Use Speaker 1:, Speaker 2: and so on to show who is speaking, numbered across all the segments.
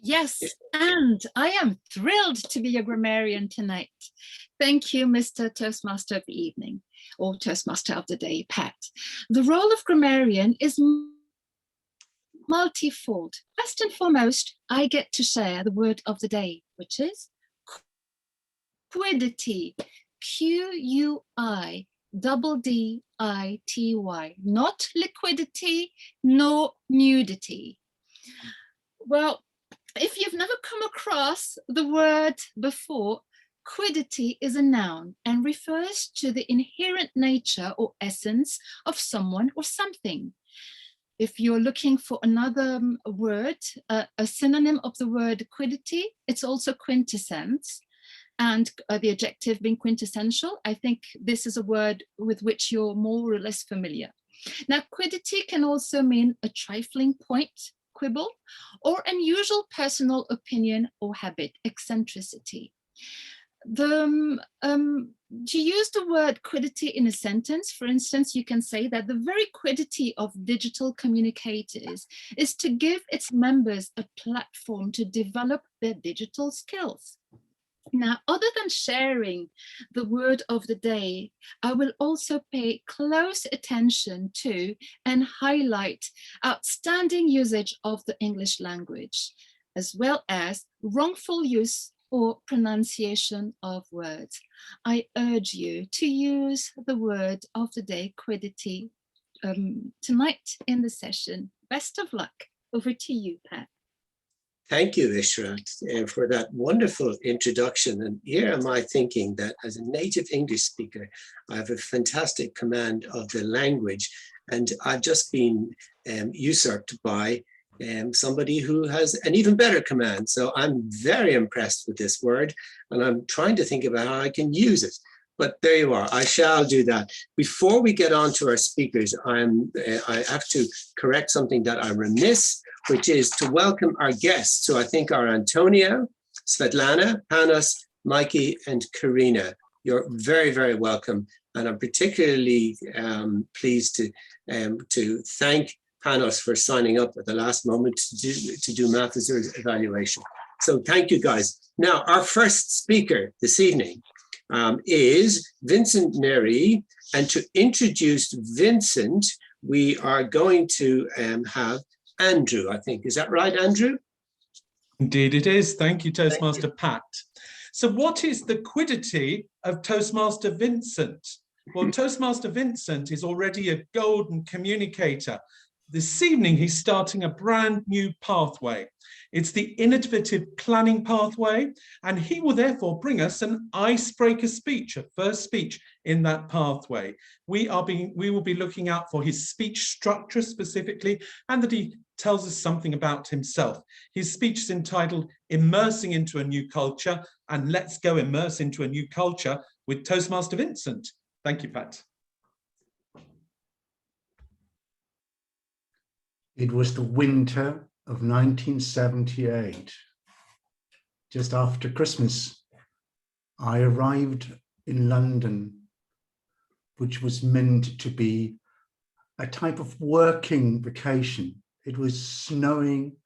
Speaker 1: Yes, and I am thrilled to be a grammarian tonight. Thank you, Mr. Toastmaster of the evening, or Toastmaster of the day, Pat. The role of grammarian is multifold. First and foremost, I get to share the word of the day, which is quiddity, Q-U-I-D-D-I-T-Y, not liquidity, nor nudity. Well, if you've never come across the word before, quiddity is a noun and refers to the inherent nature or essence of someone or something. If you're looking for another word, a synonym of the word quiddity, it's also quintessence. And the adjective being quintessential, I think this is a word with which you're more or less familiar. Now, quiddity can also mean a trifling point, quibble, or unusual personal opinion or habit, eccentricity. To use the word quiddity in a sentence, for instance, you can say that the very quiddity of digital communicators is to give its members a platform to develop their digital skills. Now, other than sharing the word of the day, I will also pay close attention to and highlight outstanding usage of the English language, as well as wrongful use or pronunciation of words. I urge you to use the word of the day, quiddity, tonight in the session. Best of luck. Over to you, Pat.
Speaker 2: Thank you, Ishrat, for that wonderful introduction. And here am I thinking that as a native English speaker, I have a fantastic command of the language, and I've just been usurped by somebody who has an even better command. So I'm very impressed with this word, and I'm trying to think about how I can use it. But there you are, I shall do that. Before we get on to our speakers, I have to correct something that I'm remiss, which is to welcome our guests. So I think are Antonio, Svetlana, Panos, Mikey, and Karina. You're very, very welcome. And I'm particularly pleased to thank Panos for signing up at the last moment to do math as evaluation. So thank you, guys. Now, our first speaker this evening is Vincent Neri. And to introduce Vincent, we are going to have Andrew, I think. Is that right, Andrew?
Speaker 3: Indeed it is. Thank you, Toastmaster Pat. So what is the quiddity of Toastmaster Vincent? Well, Toastmaster Vincent is already a golden communicator. This evening, he's starting a brand new pathway. It's the innovative planning pathway, and he will therefore bring us an icebreaker speech, a first speech in that pathway. We will be looking out for his speech structure specifically, and that he tells us something about himself. His speech is entitled Immersing into a New Culture, and let's go immerse into a new culture with Toastmaster Vincent. Thank you, Pat.
Speaker 4: It was the winter of 1978. Just after Christmas, I arrived in London, which was meant to be a type of working vacation. It was snowing.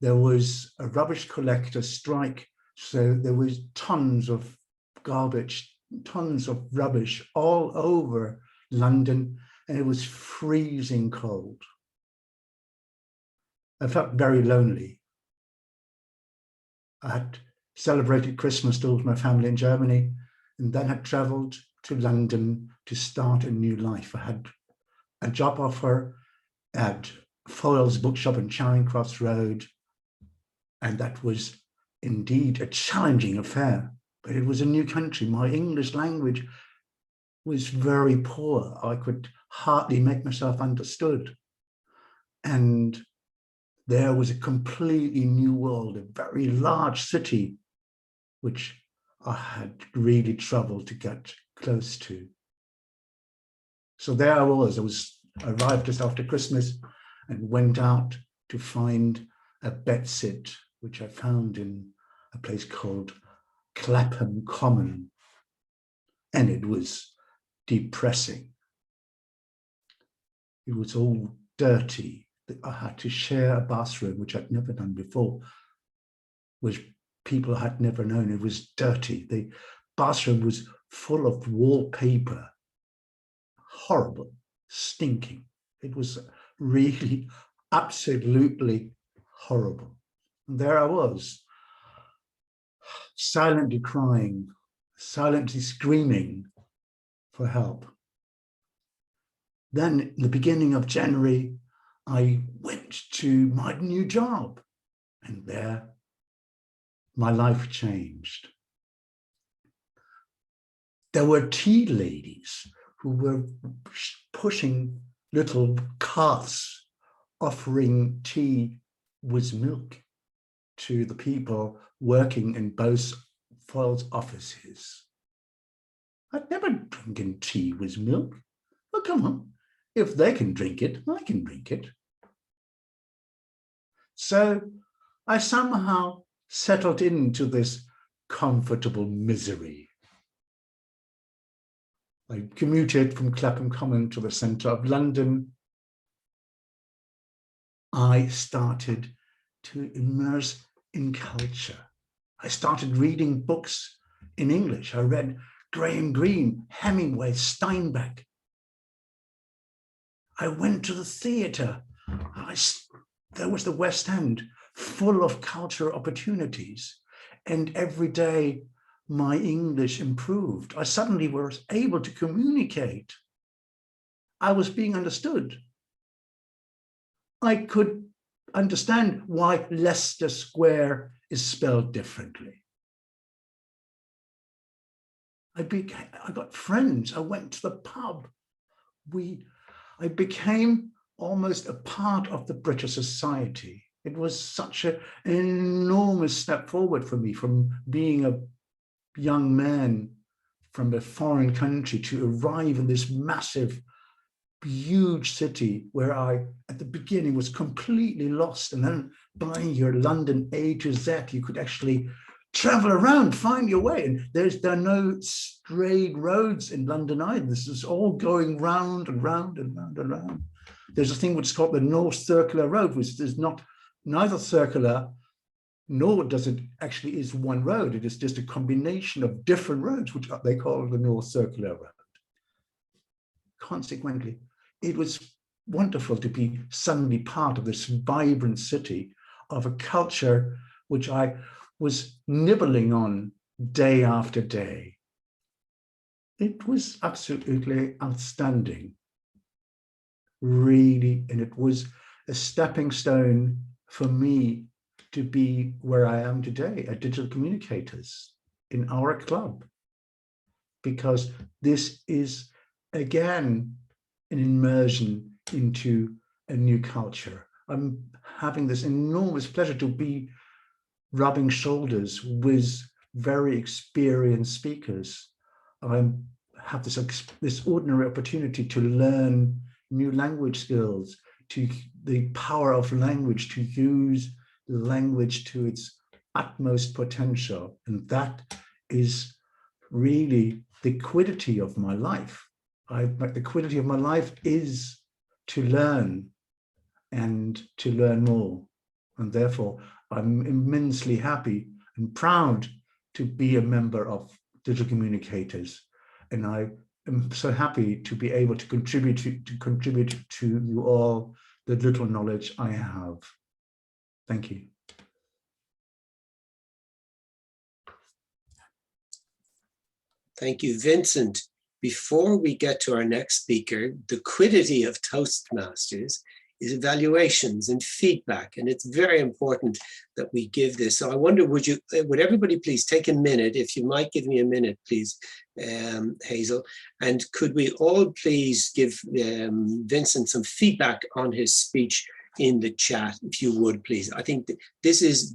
Speaker 4: There was a rubbish collector strike, so there was tons of garbage, tons of rubbish all over London, and it was freezing cold. I felt very lonely. I had celebrated Christmas still with my family in Germany, and then had traveled to London to start a new life. I had a job offer at Foyle's bookshop in Charing Cross Road, and that was indeed a challenging affair, but it was a new country. My English language was very poor. I could hardly make myself understood. And there was a completely new world, a very large city, which I had really troubled to get close to. So there I arrived just after Christmas and went out to find a bedsit, which I found in a place called Clapham Common. And it was depressing. It was all dirty. I had to share a bathroom, which I'd never done before, which people had never known. It was dirty. The bathroom was full of wallpaper, horrible, stinking. It was really absolutely horrible. And there I was, silently crying, silently screaming for help. Then, in the beginning of January, I went to my new job, and there my life changed. There were tea ladies who were pushing little carts, offering tea with milk to the people working in both Foyle's offices. I'd never drinking tea with milk. Well, come on. If they can drink it, I can drink it. So I somehow settled into this comfortable misery. I commuted from Clapham Common to the centre of London. I started to immerse in culture. I started reading books in English. I read Graham Greene, Hemingway, Steinbeck. I went to the theatre. There was the West End, full of cultural opportunities. And every day, my English improved. I suddenly was able to communicate. I was being understood. I could understand why Leicester Square is spelled differently. I got friends. I went to the pub. I became almost a part of the British society. It was such an enormous step forward for me, from being a young man from a foreign country to arrive in this massive, huge city where I, at the beginning, was completely lost. And then buying your London A to Z, you could actually travel around, find your way. And there are no straight roads in London either. This is all going round and round and round and round. There's a thing which is called the North Circular Road, which is neither circular, nor does it actually is one road. It is just a combination of different roads, which they call the North Circular Road. Consequently, it was wonderful to be suddenly part of this vibrant city, of a culture which I was nibbling on day after day. It was absolutely outstanding, really, and it was a stepping stone for me to be where I am today at Digital Communicators in our club, because this is, again, an immersion into a new culture. I'm having this enormous pleasure to be rubbing shoulders with very experienced speakers. I have this ordinary opportunity to learn new language skills, to the power of language, to use language to its utmost potential. And that is really the quiddity of my life. The quiddity of my life is to learn and to learn more. And therefore, I'm immensely happy and proud to be a member of Digital Communicators. And I am so happy to be able to contribute to you all the little knowledge I have. Thank you.
Speaker 2: Thank you, Vincent. Before we get to our next speaker, the quiddity of Toastmasters is evaluations and feedback, and it's very important that we give this. So I wonder, would everybody please take a minute, if you might give me a minute, please, Hazel, and could we all please give Vincent some feedback on his speech in the chat, if you would, please. I think this is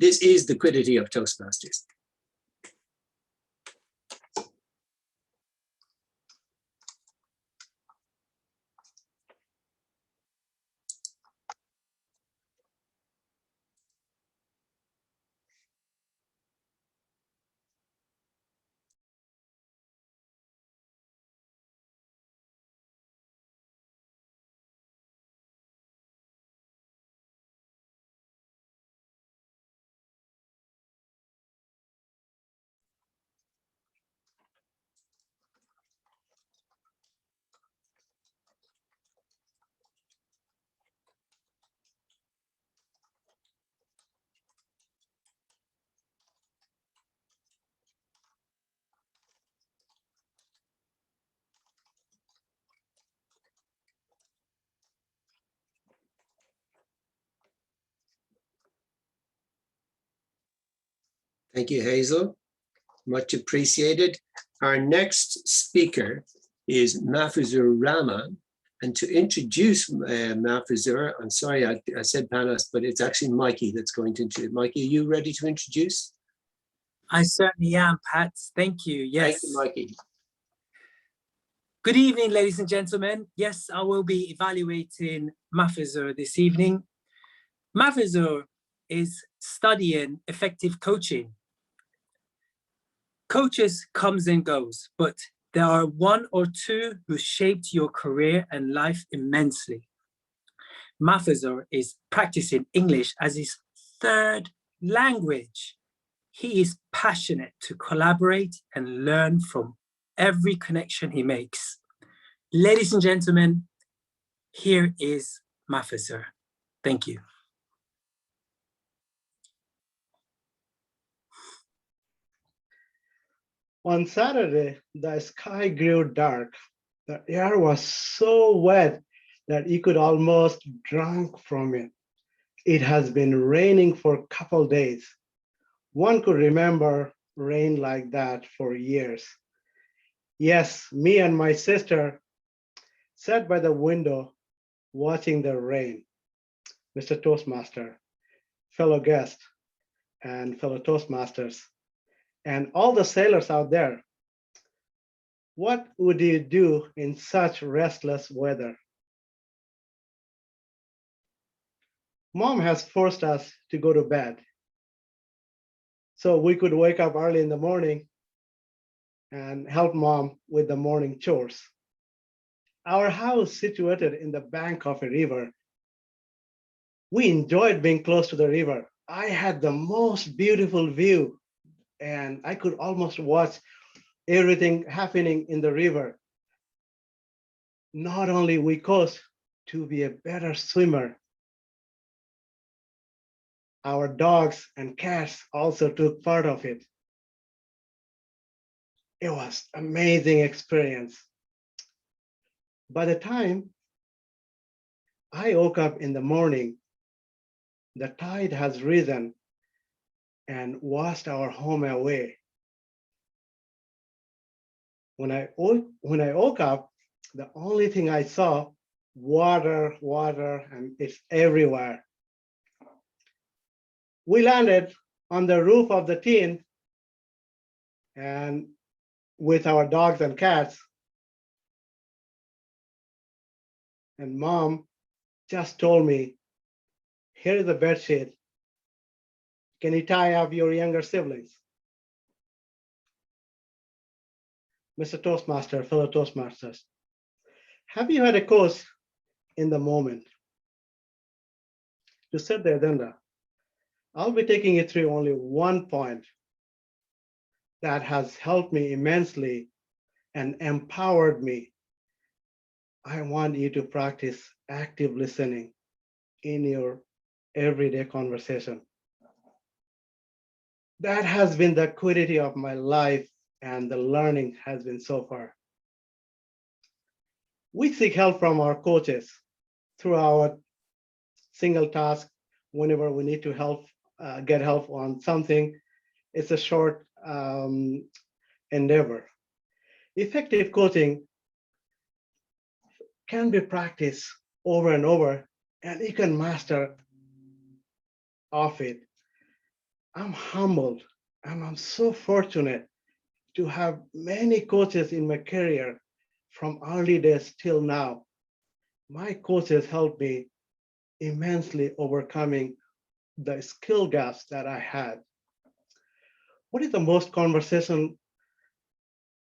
Speaker 2: the quiddity of Toastmasters. Thank you, Hazel. Much appreciated. Our next speaker is Mahfuzur Rahman. And to introduce Mahfuzur, I'm sorry I said Panos, but it's actually Mikey that's going to introduce. Mikey, are you ready to introduce?
Speaker 5: I certainly am, Pat. Thank you. Yes.
Speaker 2: Thank you, Mikey.
Speaker 5: Good evening, ladies and gentlemen. Yes, I will be evaluating Mahfuzur this evening. Mahfuzur is studying effective coaching. Coaches comes and goes, but there are one or two who shaped your career and life immensely. Mahfuzur is practicing English as his third language. He is passionate to collaborate and learn from every connection he makes. Ladies and gentlemen, here is Mahfuzur. Thank you.
Speaker 6: On Saturday, the sky grew dark. The air was so wet that you could almost drink from it. It has been raining for a couple days. One could remember rain like that for years. Yes, me and my sister sat by the window watching the rain. Mr. Toastmaster, fellow guest, and fellow Toastmasters, and all the sailors out there, what would you do in such restless weather? Mom has forced us to go to bed so we could wake up early in the morning and help Mom with the morning chores. Our house situated in the bank of a river. We enjoyed being close to the river. I had the most beautiful view and I could almost watch everything happening in the river. Not only we caused to be a better swimmer, our dogs and cats also took part of it. It was an amazing experience. By the time I woke up in the morning, the tide has risen and washed our home away. When I woke up, the only thing I saw, water, and it's everywhere. We landed on the roof of the tent and with our dogs and cats. And Mom just told me, here is the bed sheet. Can you tie up your younger siblings? Mr. Toastmaster, fellow Toastmasters, have you had a course in the moment? To set the agenda, I'll be taking you through only one point that has helped me immensely and empowered me. I want you to practice active listening in your everyday conversation. That has been the quality of my life and the learning has been so far. We seek help from our coaches through our single task whenever we need to get help on something. It's a short endeavor. Effective coaching can be practiced over and over, and you can master of it. I'm humbled and I'm so fortunate to have many coaches in my career from early days till now. My coaches helped me immensely overcoming the skill gaps that I had. What is the most conversation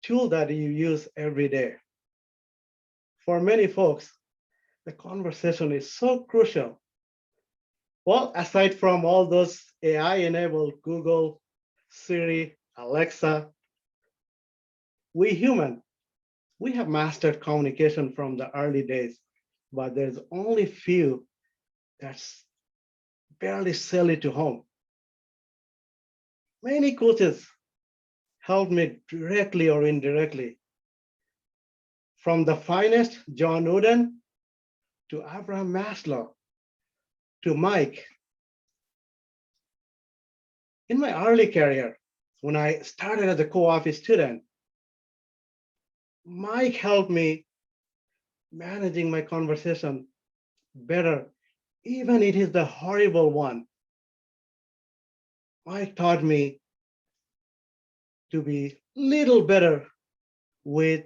Speaker 6: tool that you use every day? For many folks, the conversation is so crucial. Well, aside from all those AI-enabled Google, Siri, Alexa, we human, we have mastered communication from the early days, but there's only few that's barely sell it to home. Many coaches helped me directly or indirectly. From the finest John Wooden to Abraham Maslow to Mike. In my early career, When I started as a co-office student, Mike helped me managing my conversation better, even it is the horrible one. Mike taught me to be little better with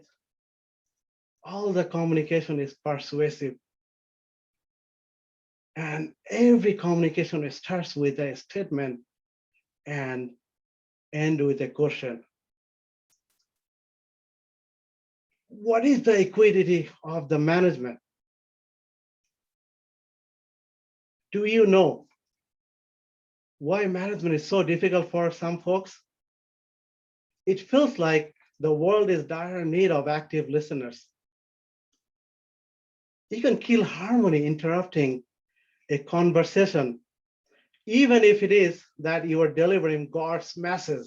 Speaker 6: all the communication is persuasive. And every communication starts with a statement and end with a question. What is the equity of the management? Do you know why management is so difficult for some folks? It feels like the world is dire need of active listeners. You can kill harmony interrupting a conversation, even if it is that you are delivering God's message.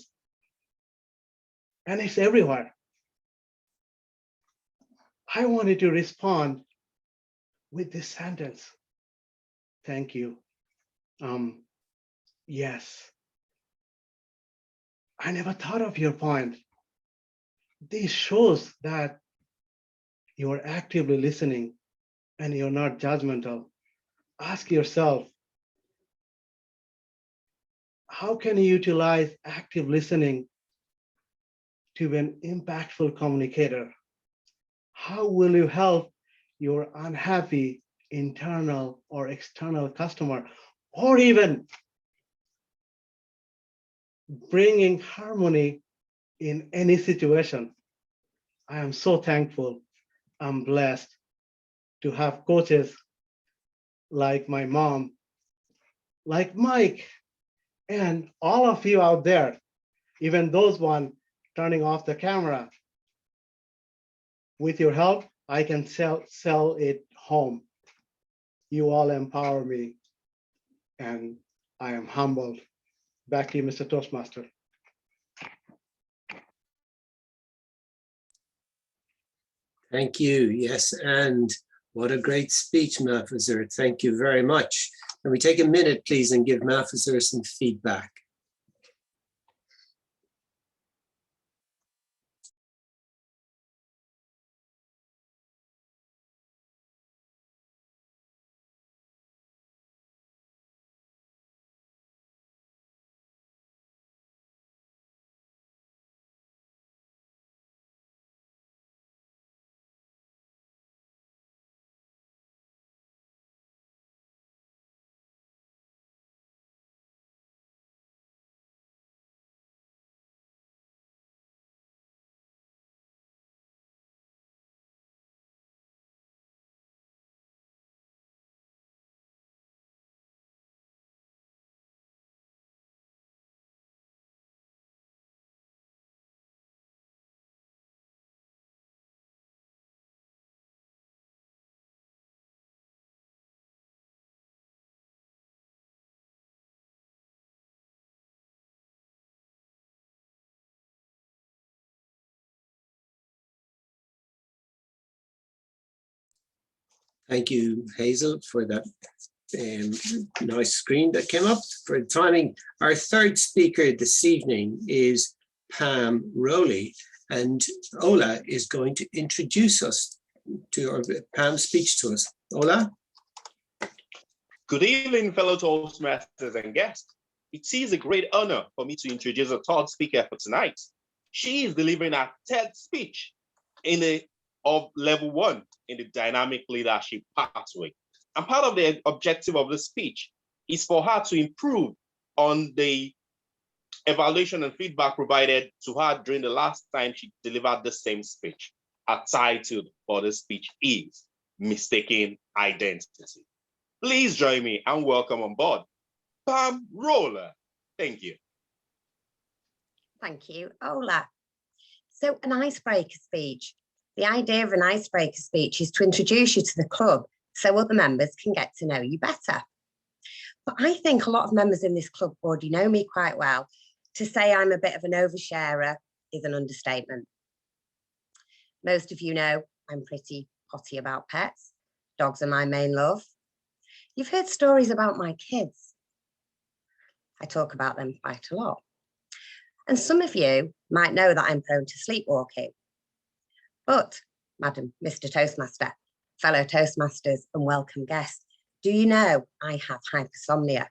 Speaker 6: And it's everywhere. I wanted to respond with this sentence. Thank you. Yes. I never thought of your point. This shows that you are actively listening and you're not judgmental. Ask yourself, how can you utilize active listening to be an impactful communicator? How will you help your unhappy internal or external customer, or even bringing harmony in any situation? I am so thankful. I'm blessed to have coaches like my mom, like Mike, and all of you out there, even those one turning off the camera. With your help, I can sell it home. You all empower me, and I am humbled. Back to you, Mr. Toastmaster.
Speaker 2: Thank you. Yes, and what a great speech, Mafazur. Thank you very much. Can we take a minute, please, and give Mafazur some feedback? Thank you, Hazel, for that nice screen that came up. For timing, our third speaker this evening is Pam Rowley, and Ola is going to introduce us to our Pam's speech to us. Ola?
Speaker 7: Good evening, fellow Toastmasters and guests. It is a great honor for me to introduce a third speaker for tonight. She is delivering her third speech of level 1 in the dynamic leadership pathway. And part of the objective of the speech is for her to improve on the evaluation and feedback provided to her during the last time she delivered the same speech. Her title for the speech is Mistaken Identity. Please join me and welcome on board Pam Rowley. Thank you.
Speaker 8: Thank you, Ola. So an icebreaker speech. The idea of an icebreaker speech is to introduce you to the club so other members can get to know you better. But I think a lot of members in this club already know me quite well. To say I'm a bit of an oversharer is an understatement. Most of you know I'm pretty potty about pets. Dogs are my main love. You've heard stories about my kids. I talk about them quite a lot. And some of you might know that I'm prone to sleepwalking. But, Madam, Mr. Toastmaster, fellow Toastmasters and welcome guests, do you know I have hypersomnia?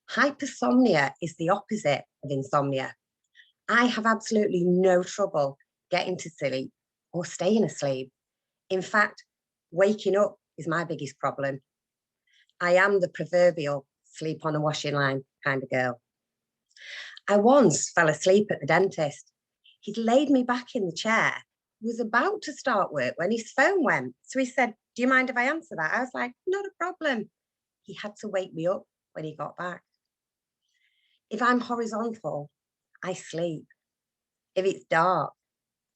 Speaker 8: Hypersomnia is the opposite of insomnia. I have absolutely no trouble getting to sleep or staying asleep. In fact, waking up is my biggest problem. I am the proverbial sleep on a washing line kind of girl. I once fell asleep at the dentist. He'd laid me back in the chair, was about to start work when his phone went. So he said, do you mind if I answer that? I was like, not a problem. He had to wake me up when he got back. If I'm horizontal, I sleep. If it's dark,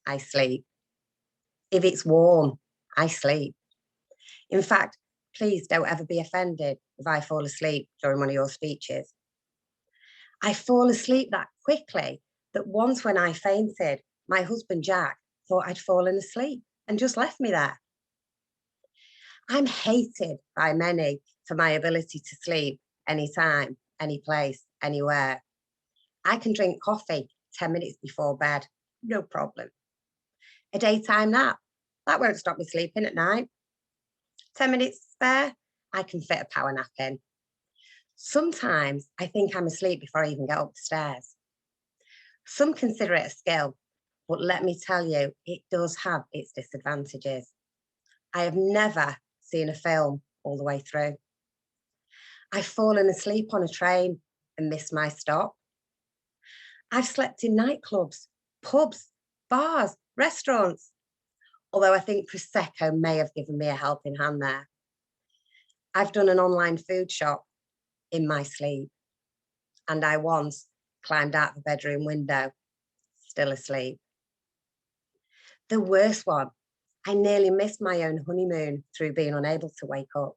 Speaker 8: I sleep. If it's warm, I sleep. In fact, please don't ever be offended if I fall asleep during one of your speeches. I fall asleep that quickly that once when I fainted, my husband Jack thought I'd fallen asleep and just left me there. I'm hated by many for my ability to sleep anytime, any place, anywhere. I can drink coffee 10 minutes before bed, no problem. A daytime nap, that won't stop me sleeping at night. 10 minutes spare, I can fit a power nap in. Sometimes I think I'm asleep before I even get up the stairs. Some consider it a skill, but let me tell you, it does have its disadvantages. I have never seen a film all the way through. I've fallen asleep on a train and missed my stop. I've slept in nightclubs, pubs, bars, restaurants, although I think Prosecco may have given me a helping hand there. I've done an online food shop in my sleep, and I once climbed out the bedroom window, still asleep. The worst one, I nearly missed my own honeymoon through being unable to wake up.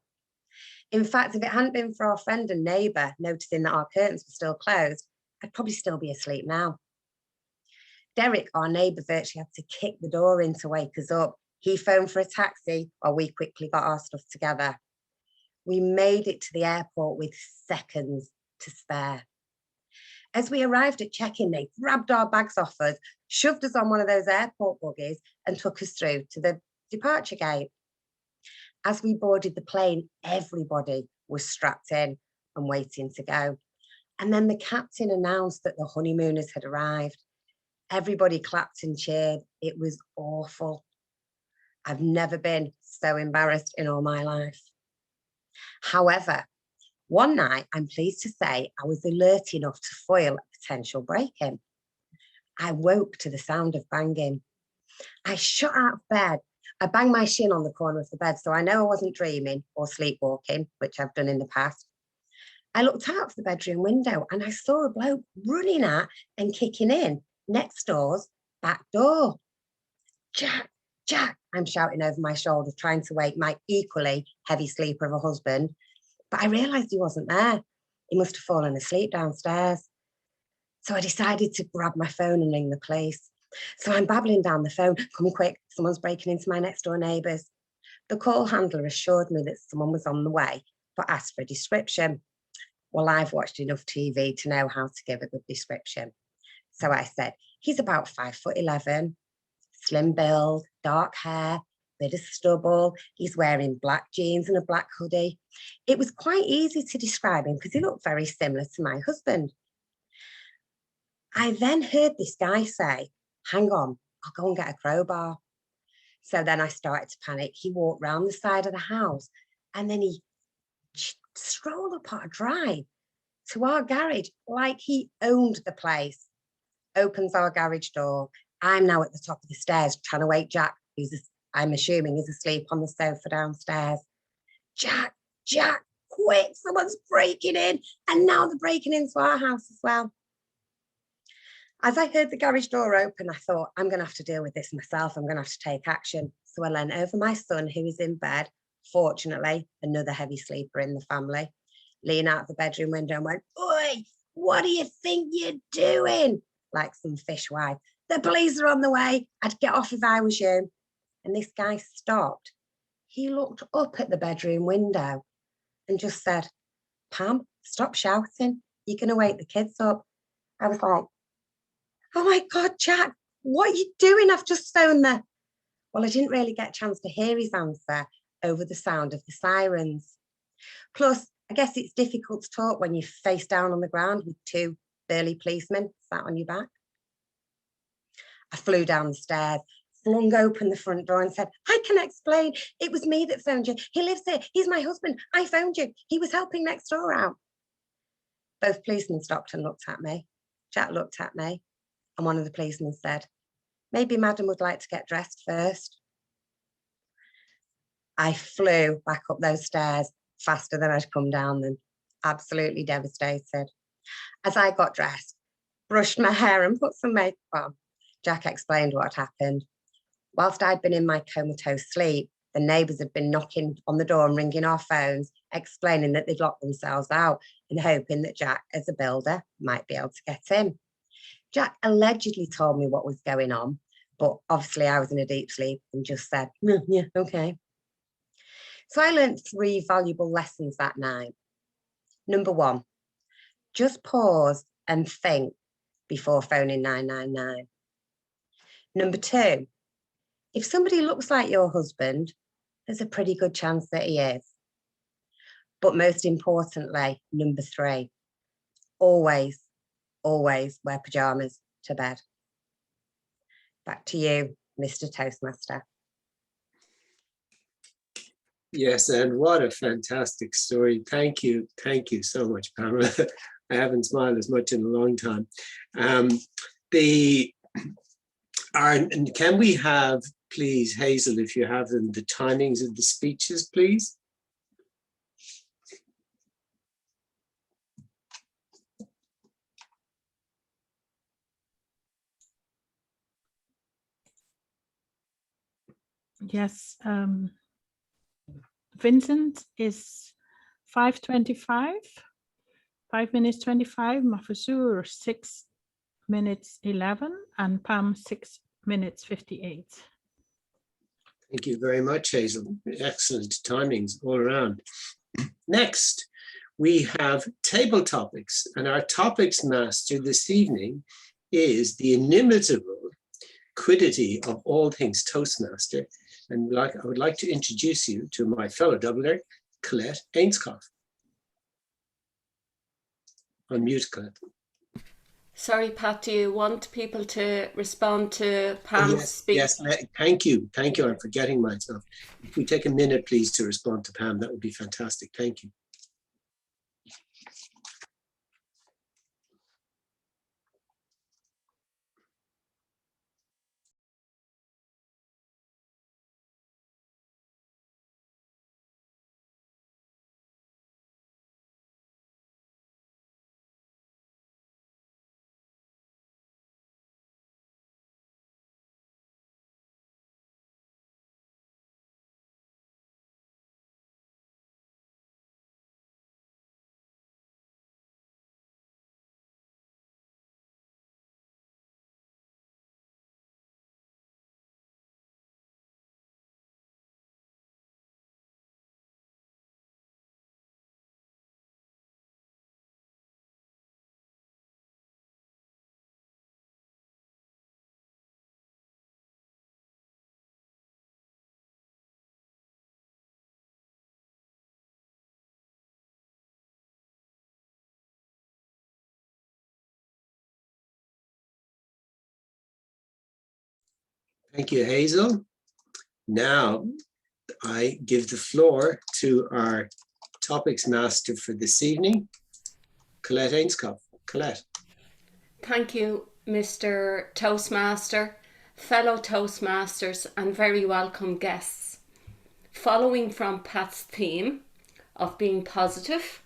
Speaker 8: In fact, if it hadn't been for our friend and neighbour noticing that our curtains were still closed, I'd probably still be asleep now. Derek, our neighbour, virtually had to kick the door in to wake us up. He phoned for a taxi while we quickly got our stuff together. We made it to the airport with seconds to spare. As we arrived at check-in, they grabbed our bags off us, shoved us on one of those airport buggies and took us through to the departure gate. As we boarded the plane, everybody was strapped in and waiting to go. And then the captain announced that the honeymooners had arrived. Everybody clapped and cheered. It was awful. I've never been so embarrassed in all my life. However, one night, I'm pleased to say, I was alert enough to foil a potential break-in. I woke to the sound of banging. I shot out of bed. I banged my shin on the corner of the bed, so I know I wasn't dreaming or sleepwalking, which I've done in the past. I looked out of the bedroom window and I saw a bloke running at and kicking in next door's back door. Jack, Jack, I'm shouting over my shoulder, trying to wake my equally heavy sleeper of a husband. But I realised he wasn't there. He must have fallen asleep downstairs. So I decided to grab my phone and ring the police. So I'm babbling down the phone, come quick, someone's breaking into my next door neighbours. The call handler assured me that someone was on the way, but asked for a description. Well, I've watched enough TV to know how to give a good description. So I said, he's about 5'11", slim build, dark hair, bit of stubble. He's wearing black jeans and a black hoodie. It was quite easy to describe him because he looked very similar to my husband. I then heard this guy say, hang on, I'll go and get a crowbar. So then I started to panic. He walked round the side of the house and then he strolled up our drive to our garage like he owned the place. Opens our garage door. I'm now at the top of the stairs trying to wake Jack, who's, I'm assuming, is asleep on the sofa downstairs. Jack, Jack, quick, someone's breaking in. And now they're breaking into our house as well. As I heard the garage door open, I thought, I'm going to have to deal with this myself. I'm going to have to take action. So I leant over my son, who was in bed. Fortunately, another heavy sleeper in the family. Leaned out the bedroom window and went, oi, what do you think you're doing? Like some fishwife. The police are on the way. I'd get off if I was you. And this guy stopped. He looked up at the bedroom window and just said, Pam, stop shouting. You're going to wake the kids up. I was like, oh my God, Jack, what are you doing? I've just phoned the... Well, I didn't really get a chance to hear his answer over the sound of the sirens. Plus, I guess it's difficult to talk when you're face down on the ground with two burly policemen sat on your back. I flew down the stairs, flung open the front door and said, I can explain. It was me that phoned you. He lives here. He's my husband. I phoned you. He was helping next door out. Both policemen stopped and looked at me. Jack looked at me, and one of the policemen said, maybe madam would like to get dressed first. I flew back up those stairs faster than I'd come down them, absolutely devastated. As I got dressed, brushed my hair and put some makeup on, Jack explained what had happened. Whilst I'd been in my comatose sleep, the neighbours had been knocking on the door and ringing our phones, explaining that they'd locked themselves out and hoping that Jack, as a builder, might be able to get in. Jack allegedly told me what was going on, but obviously I was in a deep sleep and just said, yeah, okay. So I learned 3 valuable lessons that night. Number 1, just pause and think before phoning 999. Number 2, if somebody looks like your husband, there's a pretty good chance that he is. But most importantly, number 3, always wear pajamas to bed. Back to you, Mr. Toastmaster.
Speaker 2: Yes, and what a fantastic story. Thank you so much, Pamela. I haven't smiled as much in a long time. Can we have, please, Hazel, if you have them, the timings of the speeches, please?
Speaker 9: Yes, Vincent is 5:25, 5 minutes 25, Mafusur 6 minutes 11, and Pam 6 minutes 58.
Speaker 2: Thank you very much, Hazel. Excellent timings all around. Next, we have table topics, and our topics master this evening is the inimitable quiddity of all things Toastmaster. And I would like to introduce you to my fellow doubler, Colette Ainscough. Unmute, Colette.
Speaker 10: Sorry, Pat, do you want people to respond to Pam's speech?
Speaker 2: Yes, thank you. I'm forgetting myself. If we take a minute, please, to respond to Pam, that would be fantastic. Thank you. Thank you, Hazel. Now, I give the floor to our topics master for this evening, Colette Ainscough. Colette.
Speaker 10: Thank you, Mr. Toastmaster, fellow Toastmasters, and very welcome guests. Following from Pat's theme of being positive,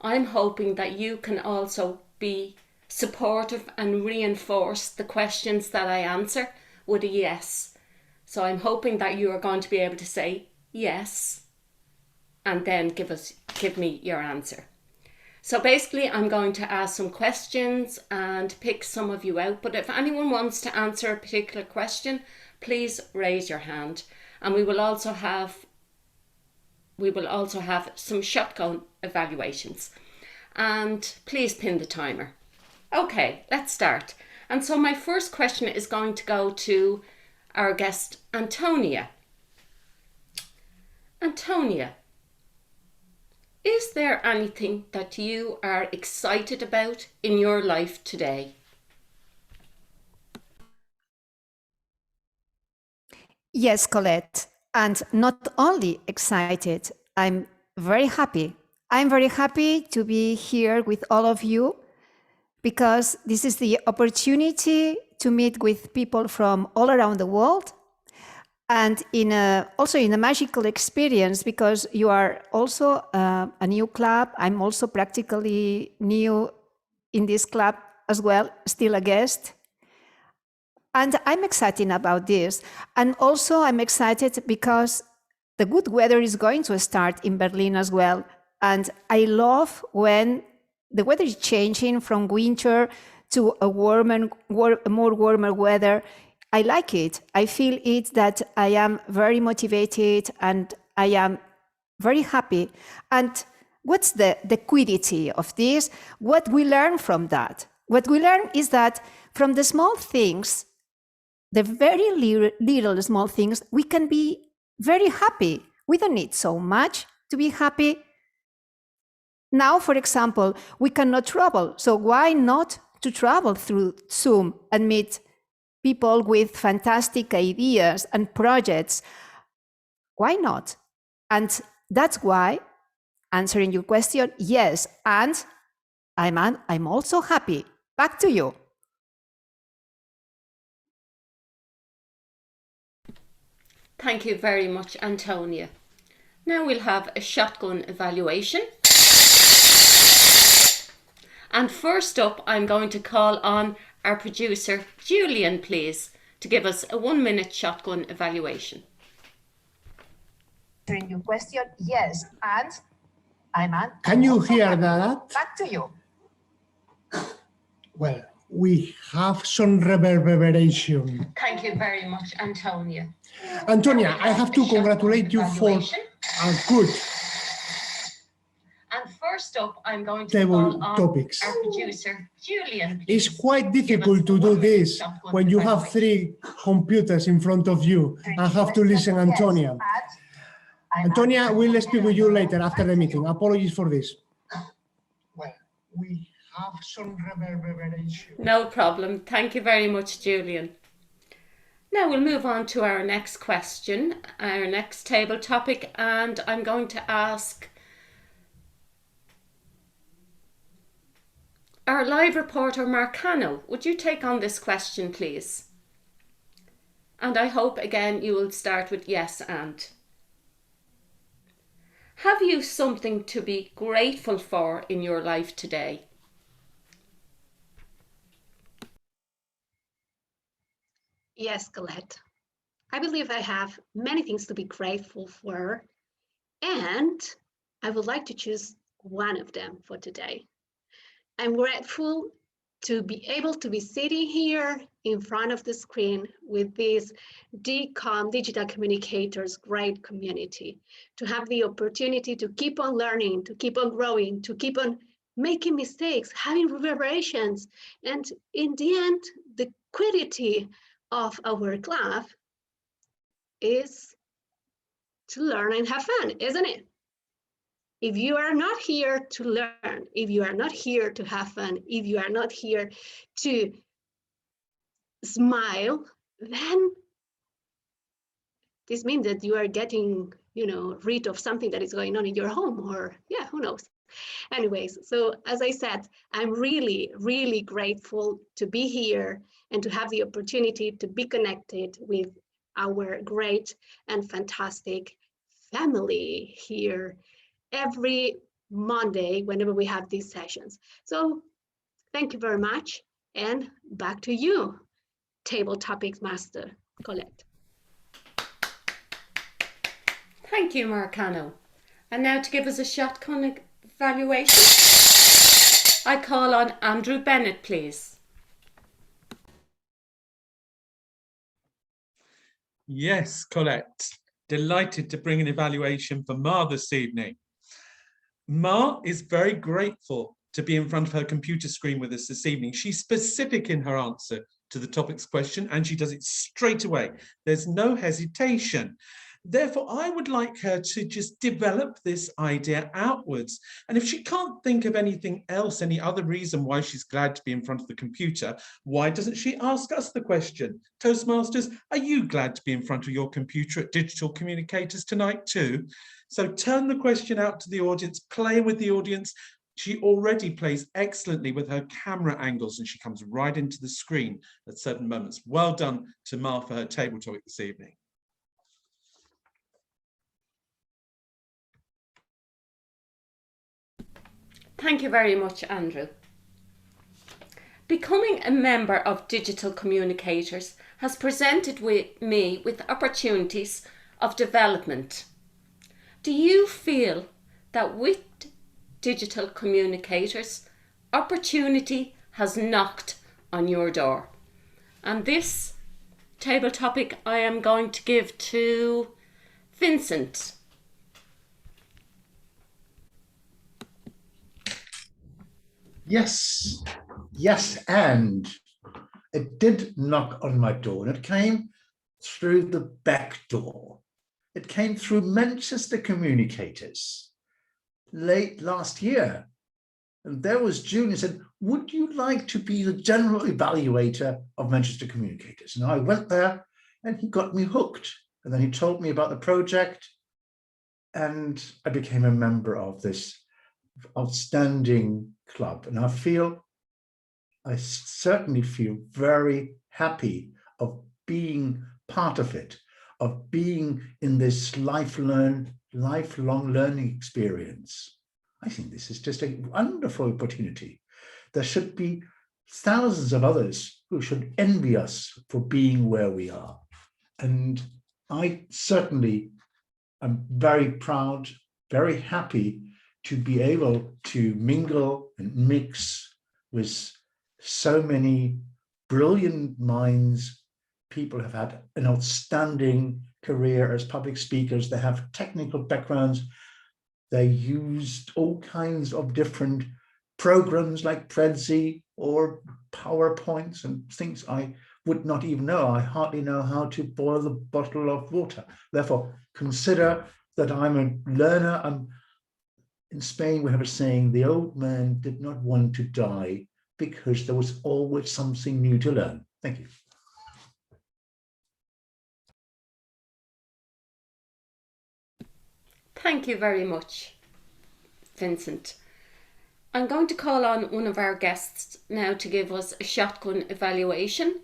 Speaker 10: I'm hoping that you can also be supportive and reinforce the questions that I answer with a yes. So I'm hoping that you are going to be able to say yes and then give me your answer. So basically I'm going to ask some questions and pick some of you out, but if anyone wants to answer a particular question, please raise your hand, and we will also have some shotgun evaluations, and please pin the timer. Okay, let's start. And so my first question is going to go to our guest, Antonia. Antonia, is there anything that you are excited about in your life today?
Speaker 11: Yes, Colette, and not only excited, I'm very happy. I'm very happy to be here with all of you because this is the opportunity to meet with people from all around the world and also in a magical experience because you are also a new club. I'm also practically new in this club as well, still a guest. And I'm excited about this. And also I'm excited because the good weather is going to start in Berlin as well. And I love when the weather is changing from winter to a more warmer weather. I like it. I feel it that I am very motivated and I am very happy. And what's the quiddity of this? What we learn from that? What we learn is that from the small things, the very little small things, we can be very happy. We don't need so much to be happy. Now, for example, we cannot travel. So why not to travel through Zoom and meet people with fantastic ideas and projects? Why not? And that's why, answering your question, yes, and I'm also happy. Back to you.
Speaker 10: Thank you very much, Antonia. Now we'll have a shotgun evaluation. And first up, I'm going to call on our producer, Julian, please, to give us a 1-minute shotgun evaluation.
Speaker 11: Answering your question, yes, and
Speaker 12: Can you hear that?
Speaker 11: back to you.
Speaker 12: Well, we have some reverberation.
Speaker 10: Thank you very much, Antonia.
Speaker 12: Antonia, I have to congratulate you for a good
Speaker 10: And first up, I'm going to
Speaker 12: table
Speaker 10: call on
Speaker 12: topics.
Speaker 10: our producer, Julian.
Speaker 12: It's quite difficult to do this when you have 3 computers in front of you and have to listen, Antonia. Antonia, we'll speak with you later after the meeting. Apologies for this. Well, we have some reverberation.
Speaker 10: No problem. Thank you very much, Julian. Now we'll move on to our next question, our next table topic, and I'm going to ask our live reporter, Marcano, would you take on this question, please? And I hope, again, you will start with yes and. Have you something to be grateful for in your life today?
Speaker 13: Yes, Colette. I believe I have many things to be grateful for, and I would like to choose one of them for today. I'm grateful to be able to be sitting here in front of the screen with this DCOM, Digital Communicators, great community, to have the opportunity to keep on learning, to keep on growing, to keep on making mistakes, having reverberations, and in the end, the quiddity of our club is to learn and have fun, isn't it? If you are not here to learn, if you are not here to have fun, if you are not here to smile, then this means that you are getting, rid of something that is going on in your home, or yeah, who knows. Anyways, so as I said, I'm really, really grateful to be here and to have the opportunity to be connected with our great and fantastic family here every Monday whenever we have these sessions. So thank you very much, and back to you, Table Topics Master Colette.
Speaker 10: Thank you, Marcano. And now to give us a shotgun evaluation, I call on Andrew Bennett, please.
Speaker 3: Yes, Colette. Delighted to bring an evaluation for Ma this evening. Ma is very grateful to be in front of her computer screen with us this evening. She's specific in her answer to the topic's question, and she does it straight away. There's no hesitation. Therefore, I would like her to just develop this idea outwards. And if she can't think of anything else, any other reason why she's glad to be in front of the computer, why doesn't she ask us the question? Toastmasters, are you glad to be in front of your computer at Digital Communicators tonight too? So turn the question out to the audience, play with the audience. She already plays excellently with her camera angles, and she comes right into the screen at certain moments. Well done to Ma for her table topic this evening.
Speaker 10: Thank you very much, Andrew. Becoming a member of Digital Communicators has presented me with opportunities of development. Do you feel that with Digital Communicators, opportunity has knocked on your door? And this table topic I am going to give to Vincent.
Speaker 4: Yes, yes, and it did knock on my door, and it came through the back door. It came through Manchester Communicators late last year. And there was June and said, would you like to be the general evaluator of Manchester Communicators? And I went there and he got me hooked. And then he told me about the project, and I became a member of this outstanding club. And I certainly feel very happy of being part of it, of being in this lifelong learning experience. I think this is just a wonderful opportunity. There should be thousands of others who should envy us for being where we are. And I certainly am very proud, very happy to be able to mingle and mix with so many brilliant minds. People have had an outstanding career as public speakers. They have technical backgrounds. They used all kinds of different programs like Prezi or PowerPoints and things I would not even know. I hardly know how to boil a bottle of water. Therefore, consider that I'm a learner. In Spain, we have a saying, the old man did not want to die because there was always something new to learn. Thank you.
Speaker 10: Thank you very much, Vincent. I'm going to call on one of our guests now to give us a shotgun evaluation,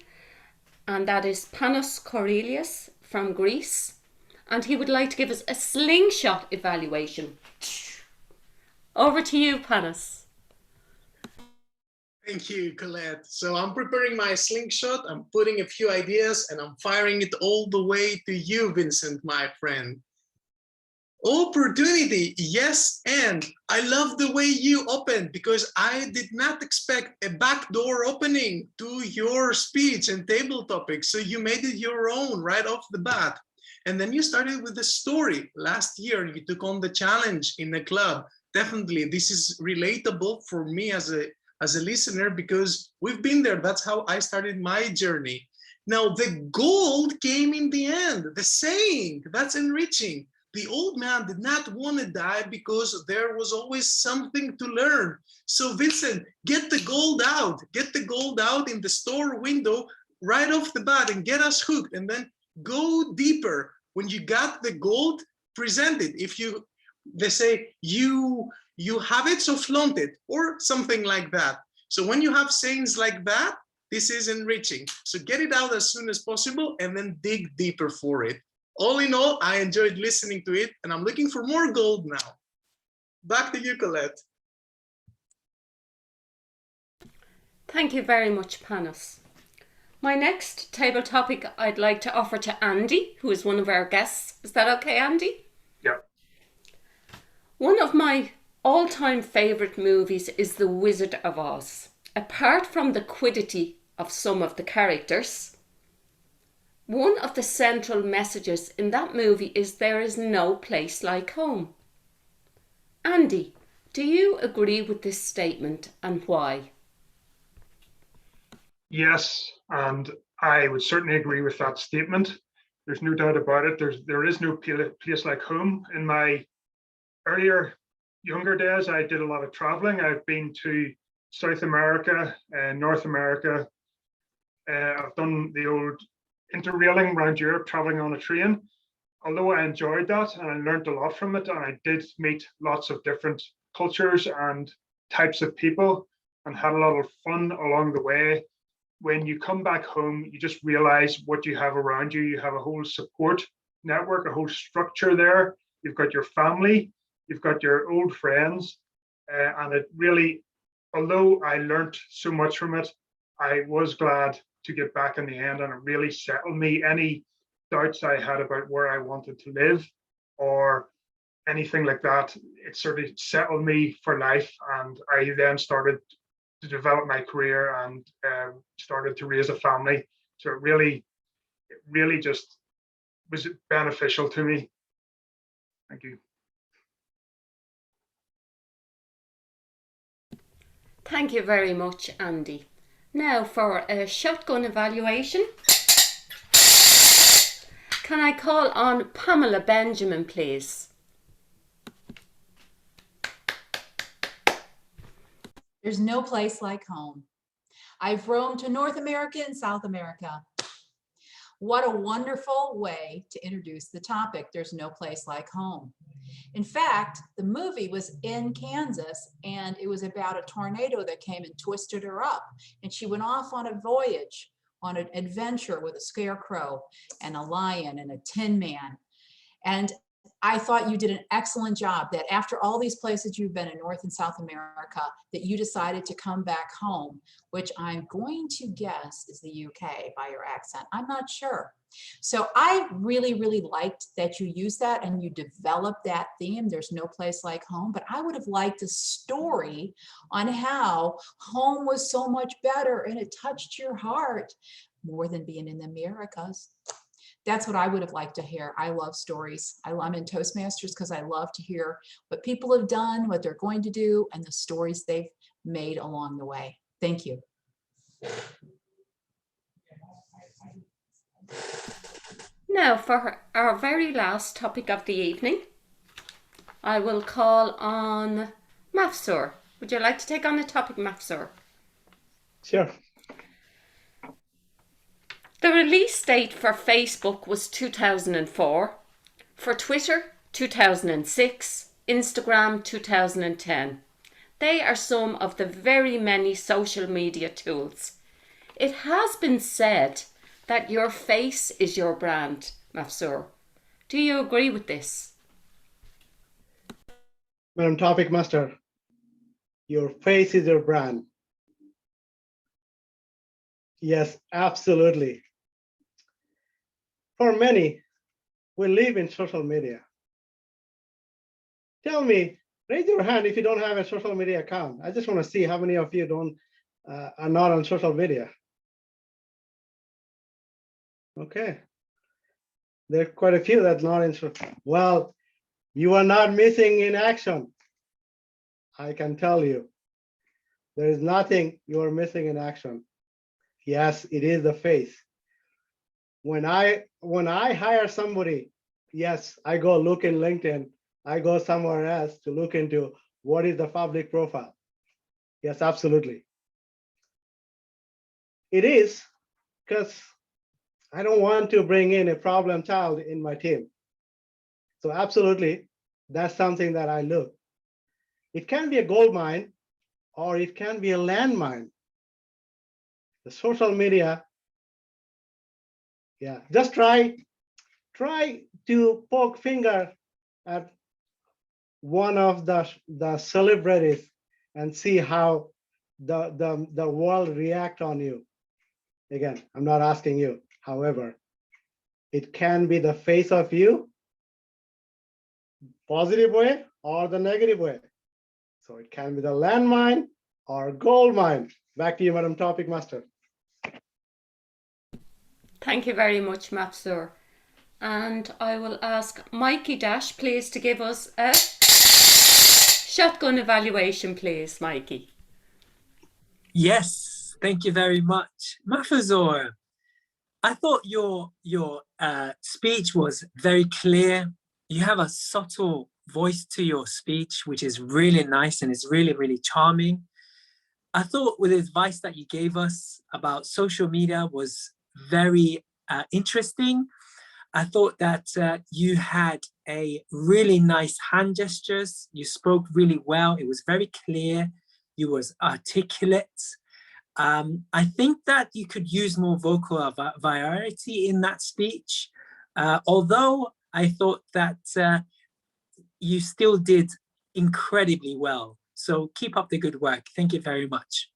Speaker 10: and that is Panos Corelius from Greece, and he would like to give us a slingshot evaluation. Over to you, Panos.
Speaker 6: Thank you, Colette. So I'm preparing my slingshot, I'm putting a few ideas, and I'm firing it all the way to you, Vincent, my friend. Opportunity, yes, and I love the way you opened, because I did not expect a backdoor opening to your speech and table topic. So you made it your own right off the bat. And then you started with the story. Last year, you took on the challenge in the club. Definitely, this is relatable for me as a listener, because we've been there. That's how I started my journey. Now, the gold came in the end, the saying, that's enriching. The old man did not want to die because there was always something to learn. So Vincent, get the gold out. Get the gold out in the store window right off the bat and get us hooked. And then go deeper. When you got the gold, present it. They say, you have it, so flaunt it, or something like that. So when you have sayings like that, this is enriching. So get it out as soon as possible and then dig deeper for it. All in all, I enjoyed listening to it, and I'm looking for more gold now. Back to you, Colette.
Speaker 10: Thank you very much, Panos. My next table topic I'd like to offer to Andy, who is one of our guests. Is that okay, Andy?
Speaker 14: Yeah.
Speaker 10: One of my all-time favourite movies is The Wizard of Oz. Apart from the quiddity of some of the characters, one of the central messages in that movie is there is no place like home. Andy, Do you agree with this statement and why?
Speaker 14: Yes, and I would certainly agree with that statement. There's no doubt about it. There is no place like home. In my earlier, younger days, I did a lot of traveling. I've been to South America and North America. I've done the old interrailing around Europe, traveling on a train. Although I enjoyed that and I learned a lot from it, and I did meet lots of different cultures and types of people and had a lot of fun along the way. When you come back home, you just realize what you have around you. You have a whole support network, a whole structure there. You've got your family, you've got your old friends, and it really, although I learned so much from it, I was glad to get back in the end, and it really settled me. Any doubts I had about where I wanted to live or anything like that, it sort of settled me for life. And I then started to develop my career and started to raise a family. So it really just was beneficial to me. Thank you.
Speaker 10: Thank you very much, Andy. Now for a shotgun evaluation. Can I call on Pamela Benjamin, please?
Speaker 15: There's no place like home. I've roamed to North America and South America. What a wonderful way to introduce the topic. There's no place like home. In fact, the movie was in Kansas, and it was about a tornado that came and twisted her up. And she went off on a voyage, on an adventure with a scarecrow and a lion and a tin man. And I thought you did an excellent job, that after all these places you've been in North and South America, that you decided to come back home, which I'm going to guess is the UK by your accent. I'm not sure. So I really, really liked that you used that and you developed that theme. There's no place like home, but I would have liked a story on how home was so much better and it touched your heart more than being in the Americas. That's what I would have liked to hear. I love stories. I'm in Toastmasters because I love to hear what people have done, what they're going to do, and the stories they've made along the way. Thank you.
Speaker 10: Now for our very last topic of the evening, I will call on Mafsur. Would you like to take on the topic, Mafsur?
Speaker 6: Sure.
Speaker 10: The release date for Facebook was 2004, for Twitter 2006, Instagram 2010. They are some of the very many social media tools. It has been said that your face is your brand, Mafsur. Do you agree with this?
Speaker 6: Madam Topic Master, your face is your brand. Yes, absolutely. For many, we live in social media. Tell me, raise your hand if you don't have a social media account. I just want to see how many of you don't are not on social media. Okay. There are quite a few that's not in social. Well, you are not missing in action. I can tell you. There is nothing you are missing in action. Yes, it is the face. When I hire somebody, yes, I go look in LinkedIn. I go somewhere else to look into what is the public profile. Yes, absolutely. It is because I don't want to bring in a problem child in my team. So absolutely, that's something that I look. It can be a gold mine or it can be a landmine. The social media, yeah, just try to poke finger at one of the celebrities and see how the world react on you. Again, I'm not asking you. However, it can be the face of you, positive way or the negative way. So it can be the landmine or gold mine. Back to you, Madam Topic Master.
Speaker 10: Thank you very much, Mafsur. And I will ask Mikey Dash, please, to give us a Shotgun evaluation, please, Mikey.
Speaker 5: Yes, thank you very much. Mafazor, I thought your speech was very clear. You have a subtle voice to your speech, which is really nice and is really, really charming. I thought with the advice that you gave us about social media was very interesting. I thought that you had a really nice hand gestures. You spoke really well. It was very clear. You was articulate. I think that you could use more vocal variety in that speech. Although I thought that you still did incredibly well. So keep up the good work. Thank you very much.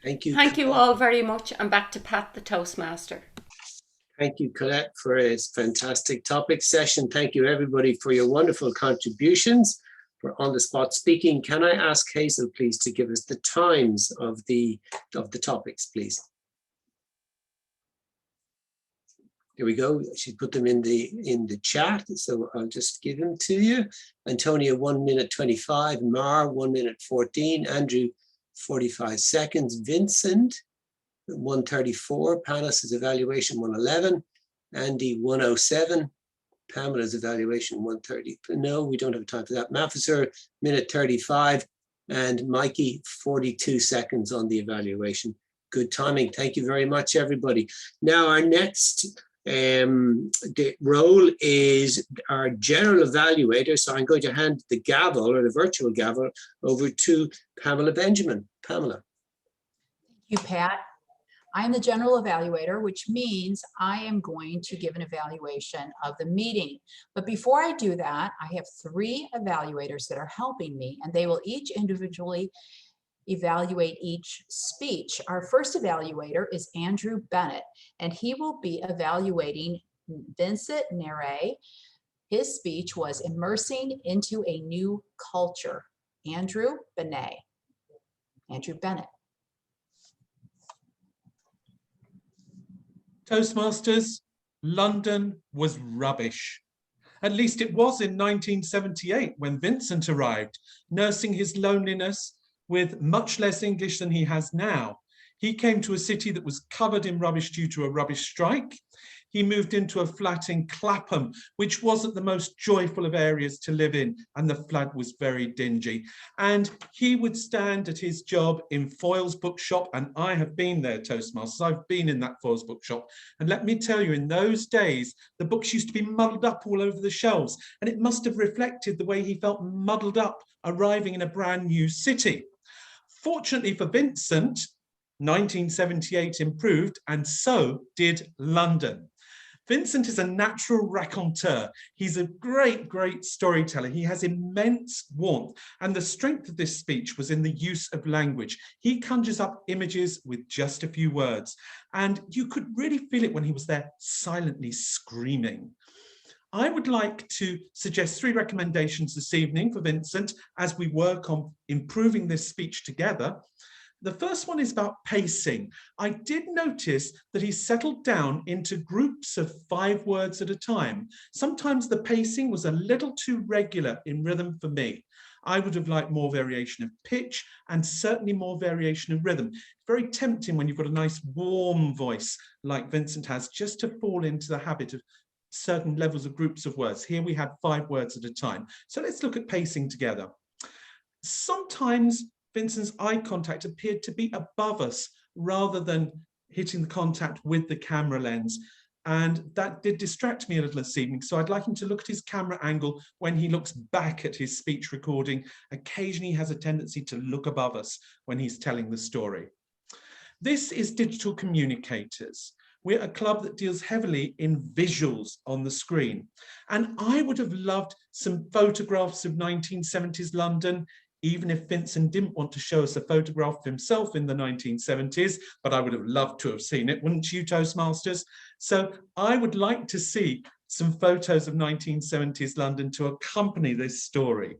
Speaker 2: Thank you.
Speaker 10: Thank you all very much. And back to Pat, the Toastmaster.
Speaker 2: Thank you, Colette, for a fantastic topic session. Thank you, everybody, for your wonderful contributions for on-the-spot speaking. Can I ask Hazel, please, to give us the times of the topics, please? Here we go. She put them in the chat, so I'll just give them to you. Antonia, 1 minute 25. Mar, 1 minute 14. Andrew, 45 seconds. Vincent, 134. Panos' evaluation, 111. Andy, 107. Pamela's evaluation, 130. No, we don't have time for that. Mafazur, minute 35. And Mikey, 42 seconds on the evaluation. Good timing. Thank you very much, everybody. Now, our next the role is our general evaluator. So I'm going to hand the gavel, or the virtual gavel, over to Pamela Benjamin. Pamela.
Speaker 15: Thank you, Pat. I am the general evaluator, which means I am going to give an evaluation of the meeting. But before I do that, I have 3 evaluators that are helping me, and they will each individually evaluate each speech. Our first evaluator is Andrew Bennett, and he will be evaluating Vincent Nere. His speech was Immersing into a New Culture. Andrew Bennett. Andrew Bennett.
Speaker 3: Toastmasters, London was rubbish. At least it was in 1978 when Vincent arrived, nursing his loneliness with much less English than he has now. He came to a city that was covered in rubbish due to a rubbish strike. He moved into a flat in Clapham, which wasn't the most joyful of areas to live in, and the flat was very dingy. And he would stand at his job in Foyle's bookshop, and I have been there, Toastmasters. I've been in that Foyle's bookshop. And let me tell you, in those days, the books used to be muddled up all over the shelves, and it must have reflected the way he felt muddled up arriving in a brand new city. Fortunately for Vincent, 1978 improved, and so did London. Vincent is a natural raconteur. He's a great, great storyteller. He has immense warmth, and the strength of this speech was in the use of language. He conjures up images with just a few words, and you could really feel it when he was there silently screaming. I would like to suggest 3 recommendations this evening for Vincent as we work on improving this speech together. The first one is about pacing. I did notice that he settled down into groups of 5 words at a time. Sometimes the pacing was a little too regular in rhythm for me. I would have liked more variation of pitch and certainly more variation of rhythm. Very tempting when you've got a nice warm voice like Vincent has, just to fall into the habit of certain levels of groups of words. Here we had 5 words at a time. So let's look at pacing together. Sometimes Vincent's eye contact appeared to be above us rather than hitting the contact with the camera lens. And that did distract me a little this evening. So I'd like him to look at his camera angle when he looks back at his speech recording. Occasionally he has a tendency to look above us when he's telling the story. This is Digital Communicators. We're a club that deals heavily in visuals on the screen. And I would have loved some photographs of 1970s London, even if Vincent didn't want to show us a photograph of himself in the 1970s, but I would have loved to have seen it, wouldn't you, Toastmasters? So I would like to see some photos of 1970s London to accompany this story.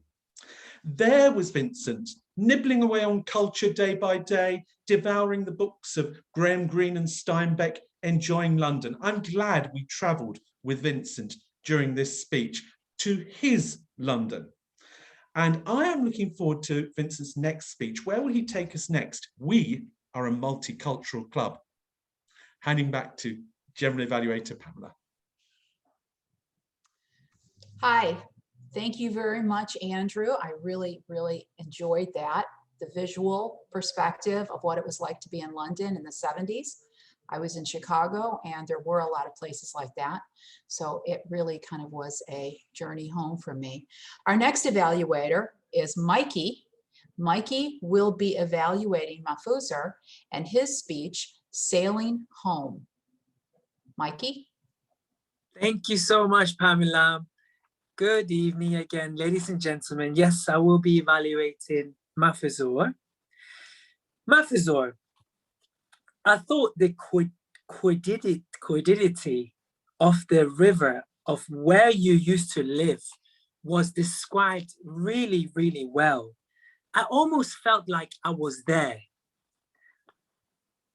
Speaker 3: There was Vincent, nibbling away on culture day by day, devouring the books of Graham Greene and Steinbeck, enjoying London. I'm glad we travelled with Vincent during this speech to his London. And I am looking forward to Vincent's next speech. Where will he take us next? We are a multicultural club. Handing back to General Evaluator Pamela.
Speaker 15: Hi, thank you very much, Andrew. I really, really enjoyed that. The visual perspective of what it was like to be in London in the 70s. I was in Chicago and there were a lot of places like that. So it really kind of was a journey home for me. Our next evaluator is Mikey. Mikey will be evaluating Mahfuzur and his speech, Sailing Home. Mikey?
Speaker 5: Thank you so much, Pamela. Good evening again, ladies and gentlemen. Yes, I will be evaluating Mahfuzur. Mahfuzur, I thought the quiddity of the river of where you used to live was described really, really well. I almost felt like I was there.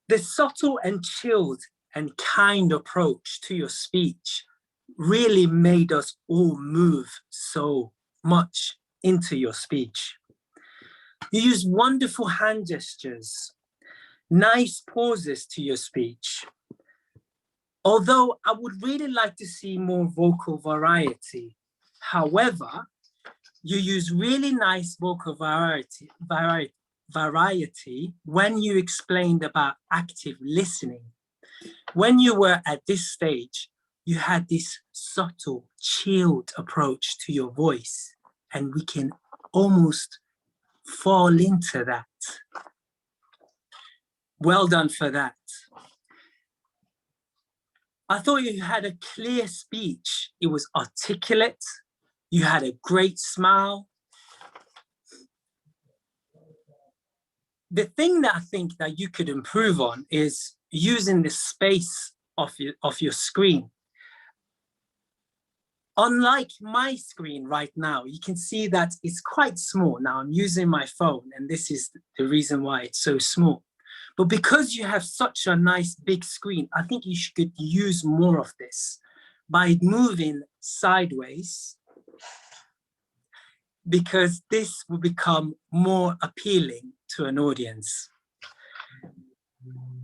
Speaker 5: The subtle and chilled and kind approach to your speech really made us all move so much into your speech. You use wonderful hand gestures, nice pauses to your speech. Although I would really like to see more vocal variety. However, you use really nice vocal variety when you explained about active listening. When you were at this stage, you had this subtle, chilled approach to your voice, and we can almost fall into that. Well done for that. I thought you had a clear speech. It was articulate. You had a great smile. The thing that I think that you could improve on is using the space of your screen. Unlike my screen right now, you can see that it's quite small. Now I'm using my phone, and this is the reason why it's so small. But because you have such a nice big screen, I think you should use more of this by moving sideways, because this will become more appealing to an audience.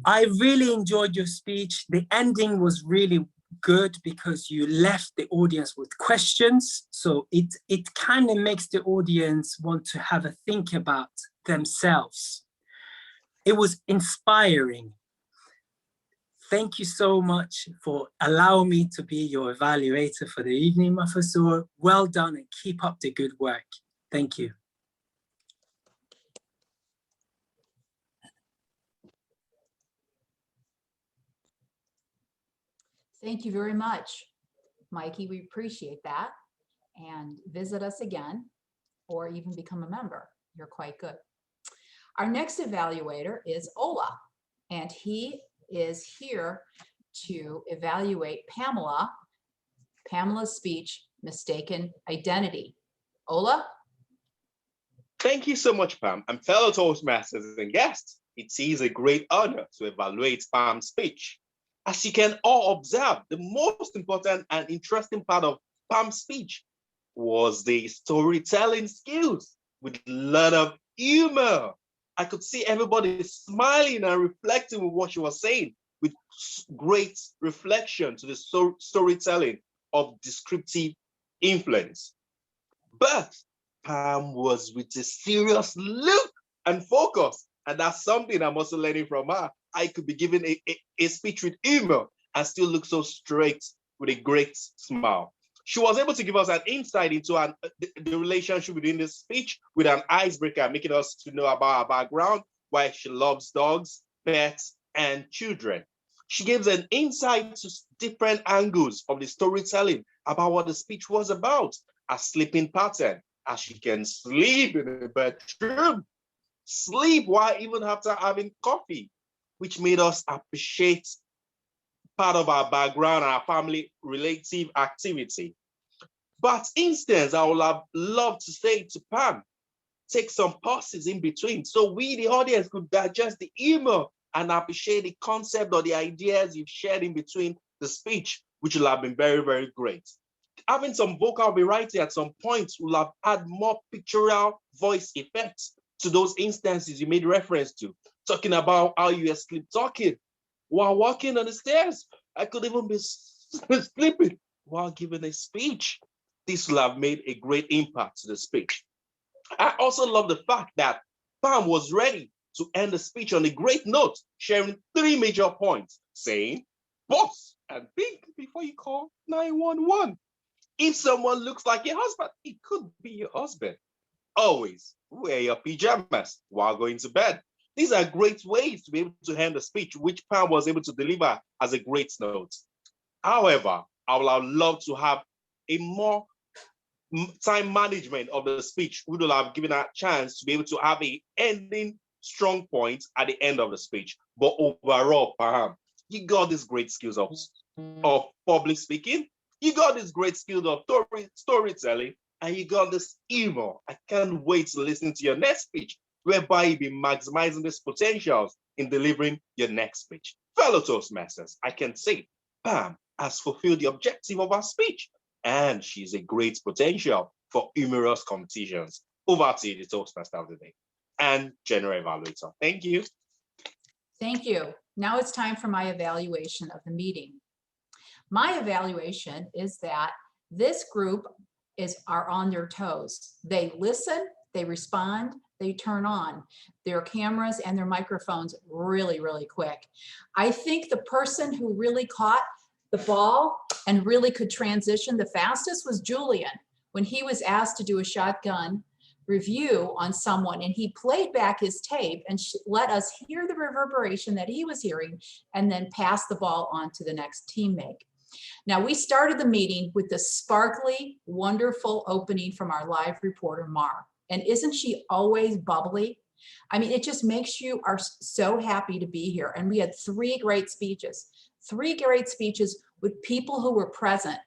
Speaker 5: I really enjoyed your speech. The ending was really good because you left the audience with questions. So it kind of makes the audience want to have a think about themselves. It was inspiring. Thank you so much for allowing me to be your evaluator for the evening, Mahfuzur. Well done and keep up the good work. Thank you.
Speaker 15: Thank you very much, Mikey. We appreciate that. And visit us again, or even become a member. You're quite good. Our next evaluator is Ola, and he is here to evaluate Pamela's speech, Mistaken Identity. Ola?
Speaker 7: Thank you so much, Pam, and fellow Toastmasters and guests. It is a great honor to evaluate Pam's speech. As you can all observe, the most important and interesting part of Pam's speech was the storytelling skills with a lot of humor. I could see everybody smiling and reflecting with what she was saying, with great reflection to the storytelling of descriptive influence. But Pam was with a serious look and focus, and that's something I'm also learning from her. I could be given a speech with humor and still look so straight with a great smile. She was able to give us an insight into the relationship within this speech with an icebreaker, making us to know about her background, why she loves dogs, pets, and children. She gives an insight to different angles of the storytelling about what the speech was about, a sleeping pattern, as she can sleep in the bedroom, sleep while even after having coffee, which made us appreciate part of our background and our family relative activity. But instance, I would have loved to say to Pam, take some pauses in between so we, the audience, could digest the humor and appreciate the concept or the ideas you've shared in between the speech, which will have been very, very great. Having some vocal variety at some points will have add more pictorial voice effects to those instances you made reference to, talking about how you were sleep talking while walking on the stairs. I could even be sleeping while giving a speech. This will have made a great impact to the speech. I also love the fact that Pam was ready to end the speech on a great note, sharing 3 major points, saying, boss, and think before you call 911. If someone looks like your husband, it could be your husband. Always wear your pajamas while going to bed. These are great ways to be able to end the speech, which Pam was able to deliver as a great note. However, I would have loved to have a more time management of the speech. We would have given her a chance to be able to have a ending strong point at the end of the speech. But overall, Pam, you got these great skills of public speaking. You got these great skills of storytelling, and you got this humor. I can't wait to listen to your next speech, whereby you'll be maximizing these potentials in delivering your next speech. Fellow Toastmasters, I can say Pam has fulfilled the objective of our speech, and she's a great potential for humorous competitions. Over to you, the Toastmaster of the day and General Evaluator. Thank you.
Speaker 15: Thank you. Now it's time for my evaluation of the meeting. My evaluation is that this group are on their toes. They listen, they respond, they turn on their cameras and their microphones really, really quick. I think the person who really caught the ball and really could transition the fastest was Julian, when he was asked to do a shotgun review on someone, and he played back his tape and let us hear the reverberation that he was hearing, and then pass the ball on to the next teammate. Now, we started the meeting with the sparkly, wonderful opening from our live reporter, Mar. And isn't she always bubbly? I mean, it just makes you are so happy to be here. And we had 3 great speeches with people who were present.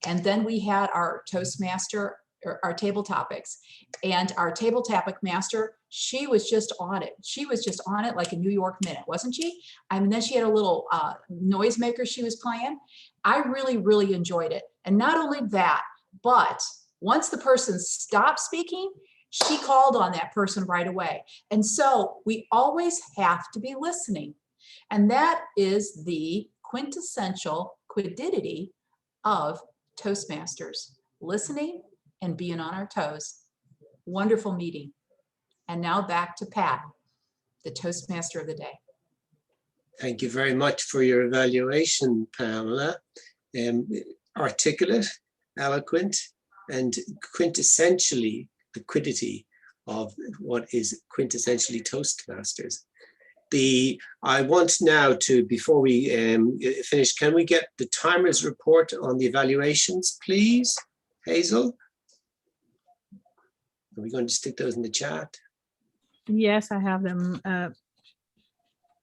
Speaker 15: And then we had our Toastmaster, our table topics, and our table topic master, she was just on it. She was just on it like a New York minute, wasn't she? I mean, then she had a little noisemaker she was playing. I really, really enjoyed it. And not only that, but once the person stopped speaking, she called on that person right away. And so we always have to be listening. And that is the quintessential quiddity of Toastmasters, listening and being on our toes. Wonderful meeting. And now back to Pat, the Toastmaster of the day.
Speaker 2: Thank you very much for your evaluation, Pamela. Articulate, eloquent, and quintessentially the quiddity of what is quintessentially Toastmasters. I want now to, before we finish, can we get the timer's report on the evaluations, please, Hazel? Are we going to stick those in the chat?
Speaker 9: Yes, I have them.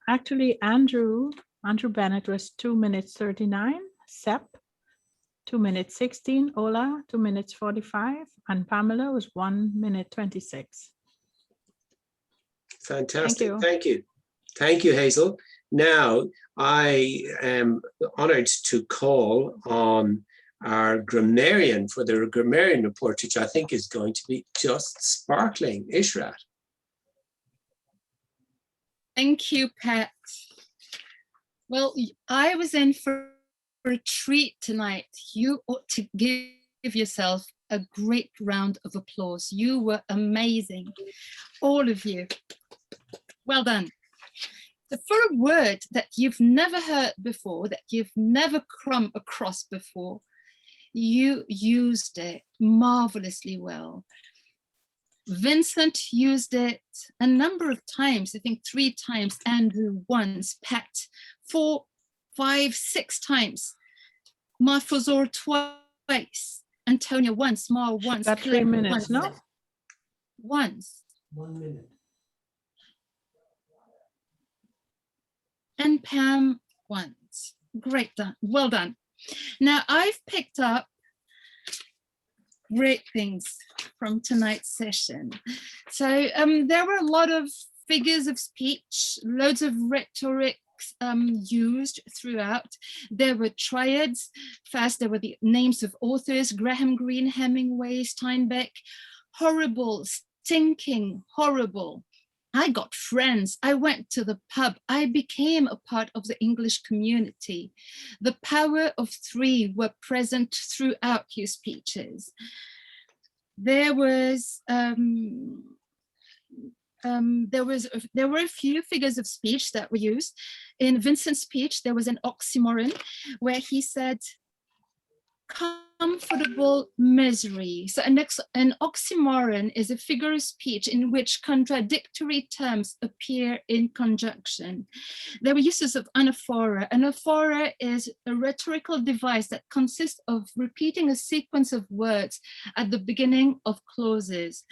Speaker 9: Actually, Andrew Bennett was 2 minutes 39, Sepp 2 minutes 16, Ola 2 minutes 45, and Pamela was 1 minute 26.
Speaker 2: Fantastic. Thank you. Thank you, Hazel. Now, I am honored to call on our grammarian for the grammarian report, which I think is going to be just sparkling. Ishrat.
Speaker 1: Thank you, Pat. Well, I was in for a treat tonight. You ought to give yourself a great round of applause. You were amazing, all of you. Well done. For a word that you've never heard before, that you've never come across before, you used it marvelously well. Vincent used it a number of times, I think 3 times, Andrew once, Pat 4, 5, 6 times, Marfuzor twice, Antonia once, Mar once.
Speaker 9: Got 3 minutes,
Speaker 1: once.
Speaker 9: no?
Speaker 1: Once.
Speaker 12: 1 minute.
Speaker 1: And Pam once. Great done. Well done. Now I've picked up great things from tonight's session. So there were a lot of figures of speech, loads of rhetoric, used throughout. There were triads. First, there were the names of authors: Graham Greene, Hemingway, Steinbeck. Horrible, stinking, horrible. I got friends. I went to the pub. I became a part of the English community. The power of three were present throughout your speeches. There were a few figures of speech that were used. In Vincent's speech, there was an oxymoron where he said, comfortable misery. So an oxymoron is a figure of speech in which contradictory terms appear in conjunction. There were uses of anaphora. Anaphora is a rhetorical device that consists of repeating a sequence of words at the beginning of clauses.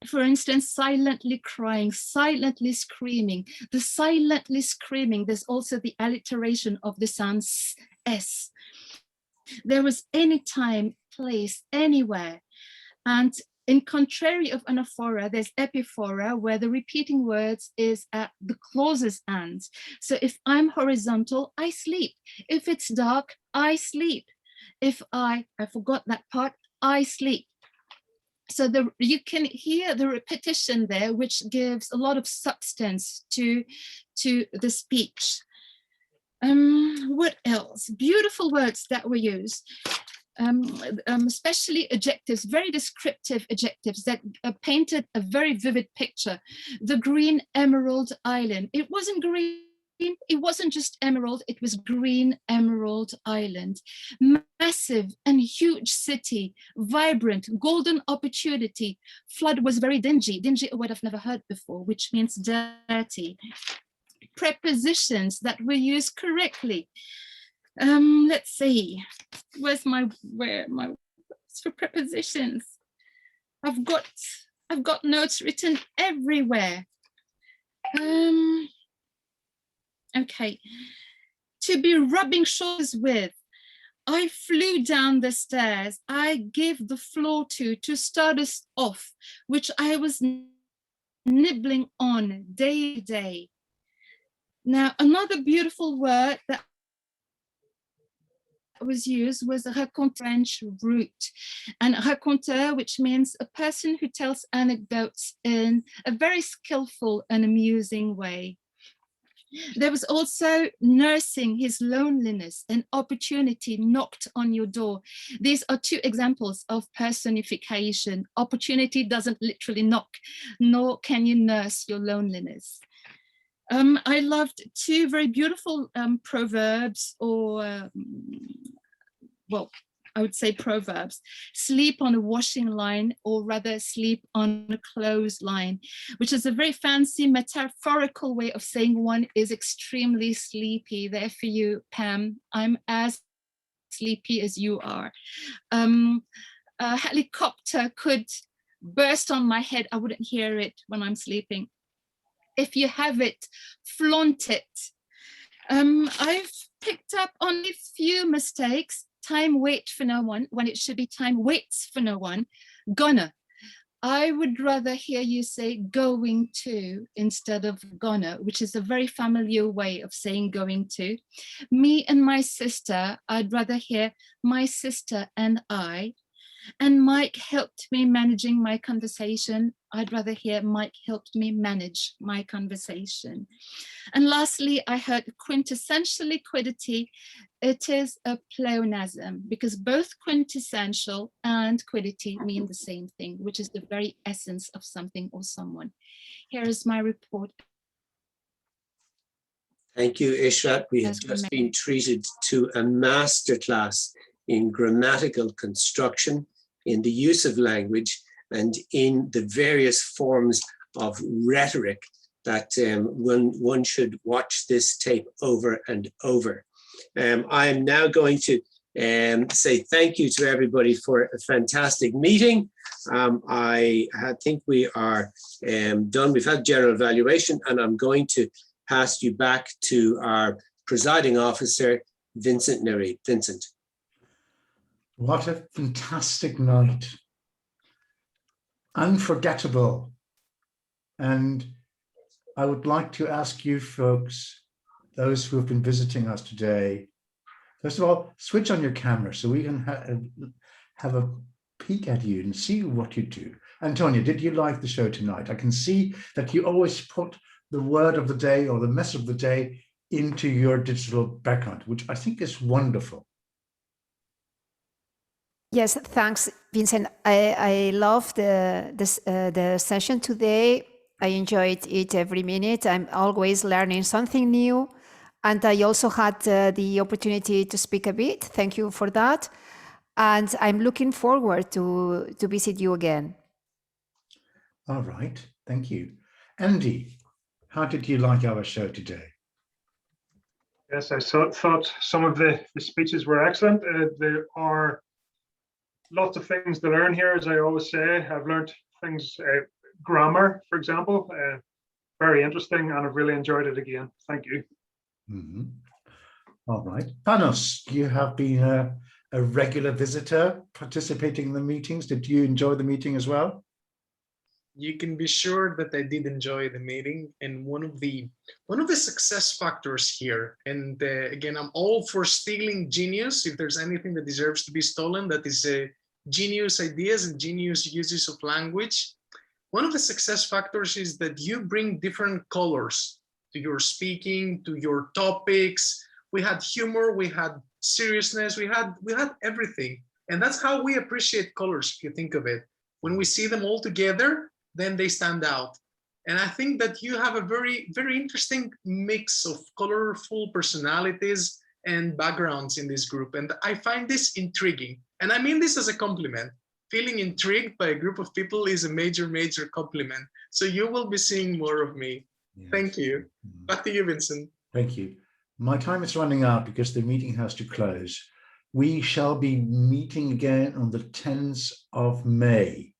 Speaker 1: For instance, silently crying, silently screaming. The silently screaming, there's also the alliteration of the sound S. There was any time, place, anywhere. And in contrary of anaphora, there's epiphora, where the repeating words is at the clause's end. So if I'm horizontal, I sleep. If it's dark, I sleep. If I forgot that part, I sleep. So you can hear the repetition there, which gives a lot of substance to the speech. What else? Beautiful words that were used, especially adjectives, very descriptive adjectives that painted a very vivid picture. The green emerald island. It wasn't green, it wasn't just emerald, it was green emerald island. Massive and huge city, vibrant, golden opportunity. Flood was very dingy, a word I've never heard before, which means dirty. Prepositions that were used correctly. Let's see, where's my for prepositions? I've got notes written everywhere. Okay, to be rubbing shoulders with. I flew down the stairs. I gave the floor to start us off, which I was nibbling on day to day. Now, another beautiful word that was used was raconteur, French root, and raconteur, which means a person who tells anecdotes in a very skillful and amusing way. There was also nursing his loneliness, an opportunity knocked on your door. These are two examples of personification. Opportunity doesn't literally knock, nor can you nurse your loneliness. I loved two very beautiful proverbs, or well, I would say proverbs. Sleep on a washing line, or rather sleep on a clothesline, which is a very fancy metaphorical way of saying one is extremely sleepy. There for you, Pam, I'm as sleepy as you are. A helicopter could burst on my head. I wouldn't hear it when I'm sleeping. If you have it, flaunt it. I've picked up only a few mistakes. Time wait for no one, when it should be time waits for no one. Gonna. I would rather hear you say going to instead of gonna, which is a very familiar way of saying going to. Me and my sister, I'd rather hear my sister and I. And Mike helped me managing my conversation. I'd rather hear Mike helped me manage my conversation. And lastly, I heard quintessential quiddity. It is a pleonasm because both quintessential and quiddity mean the same thing, which is the very essence of something or someone. Here is my report.
Speaker 2: Thank you, Ishrat. We have just been treated to a masterclass in grammatical construction, in the use of language, and in the various forms of rhetoric that one should watch this tape over and over. I am now going to say thank you to everybody for a fantastic meeting. I think we are done. We've had general evaluation, and I'm going to pass you back to our presiding officer, Vincent Neary. Vincent.
Speaker 4: What a fantastic night. Unforgettable. And I would like to ask you folks those who have been visiting us today, first of all, switch on your camera so we can have a peek at you and see what you do. Antonia, did you like the show tonight? I can see that you always put the word of the day or the message of the day into your digital background, which I think is wonderful.
Speaker 11: Yes, thanks, Vincent. I love the session today. I enjoyed it every minute. I'm always learning something new. And I also had the opportunity to speak a bit. Thank you for that. And I'm looking forward to visit you again.
Speaker 4: All right, thank you. Andy, how did you like our show today?
Speaker 14: Yes, I thought some of the speeches were excellent. There are lots of things to learn here, as I always say. I've learned things, grammar, for example, very interesting, and I've really enjoyed it again. Thank you.
Speaker 4: Mm-hmm. All right. Panos, you have been a regular visitor participating in the meetings. Did you enjoy the meeting as well?
Speaker 16: You can be sure that I did enjoy the meeting, and one of the success factors here, and again, I'm all for stealing genius. If there's anything that deserves to be stolen, that is genius ideas and genius uses of language. One of the success factors is that you bring different colors to your speaking, to your topics. We had humor, we had seriousness, we had everything, and that's how we appreciate colors. If you think of it, when we see them all together, then they stand out. And I think that you have a very, very interesting mix of colorful personalities and backgrounds in this group. And I find this intriguing. And I mean this as a compliment. Feeling intrigued by a group of people is a major, major compliment. So you will be seeing more of me. Yes. Thank you. Back to you, Vincent.
Speaker 4: Thank you. My time is running out because the meeting has to close. We shall be meeting again on the 10th of May.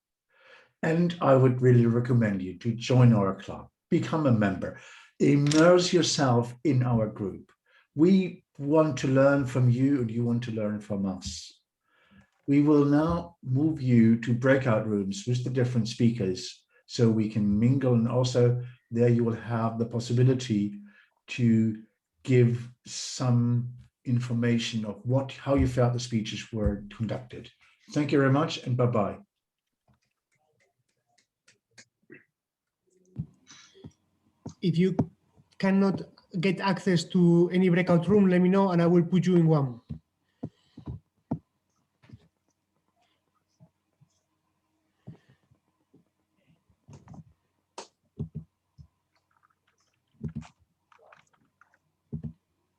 Speaker 4: And I would really recommend you to join our club, become a member, immerse yourself in our group. We want to learn from you and you want to learn from us. We will now move you to breakout rooms with the different speakers so we can mingle, and also there you will have the possibility to give some information of how you felt the speeches were conducted. Thank you very much, and bye-bye.
Speaker 12: If you cannot get access to any breakout room, let me know and I will put you in one.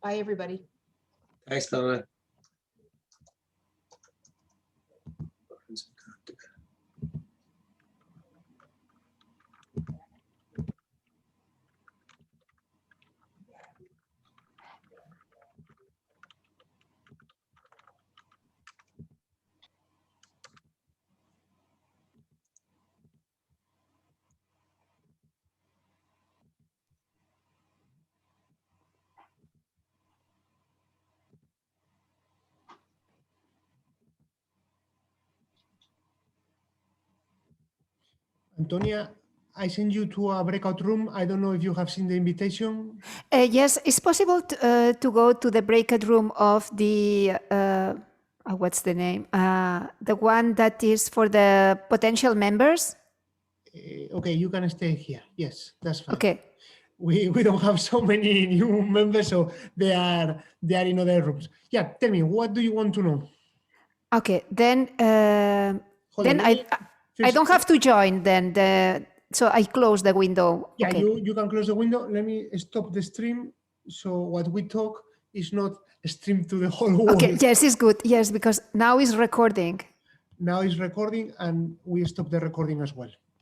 Speaker 15: Bye, everybody.
Speaker 2: Thanks, Donna.
Speaker 12: Antonia, I send you to a breakout room. I don't know if you have seen the invitation.
Speaker 11: Yes, it's possible to go to the breakout room of the, what's the name? The one that is for the potential members.
Speaker 12: Okay, you can stay here. Yes, that's fine.
Speaker 11: Okay.
Speaker 12: We don't have so many new members, so they are in other rooms. Yeah, tell me, what do you want to know?
Speaker 11: Okay, then I don't have to join then. So I close the window.
Speaker 12: Yeah,
Speaker 11: okay.
Speaker 12: you can close the window. Let me stop the stream. So what we talk is not streamed to the whole world.
Speaker 11: Okay, yes, it's good. Yes, because now it's recording.
Speaker 12: Now it's recording and we stop the recording as well.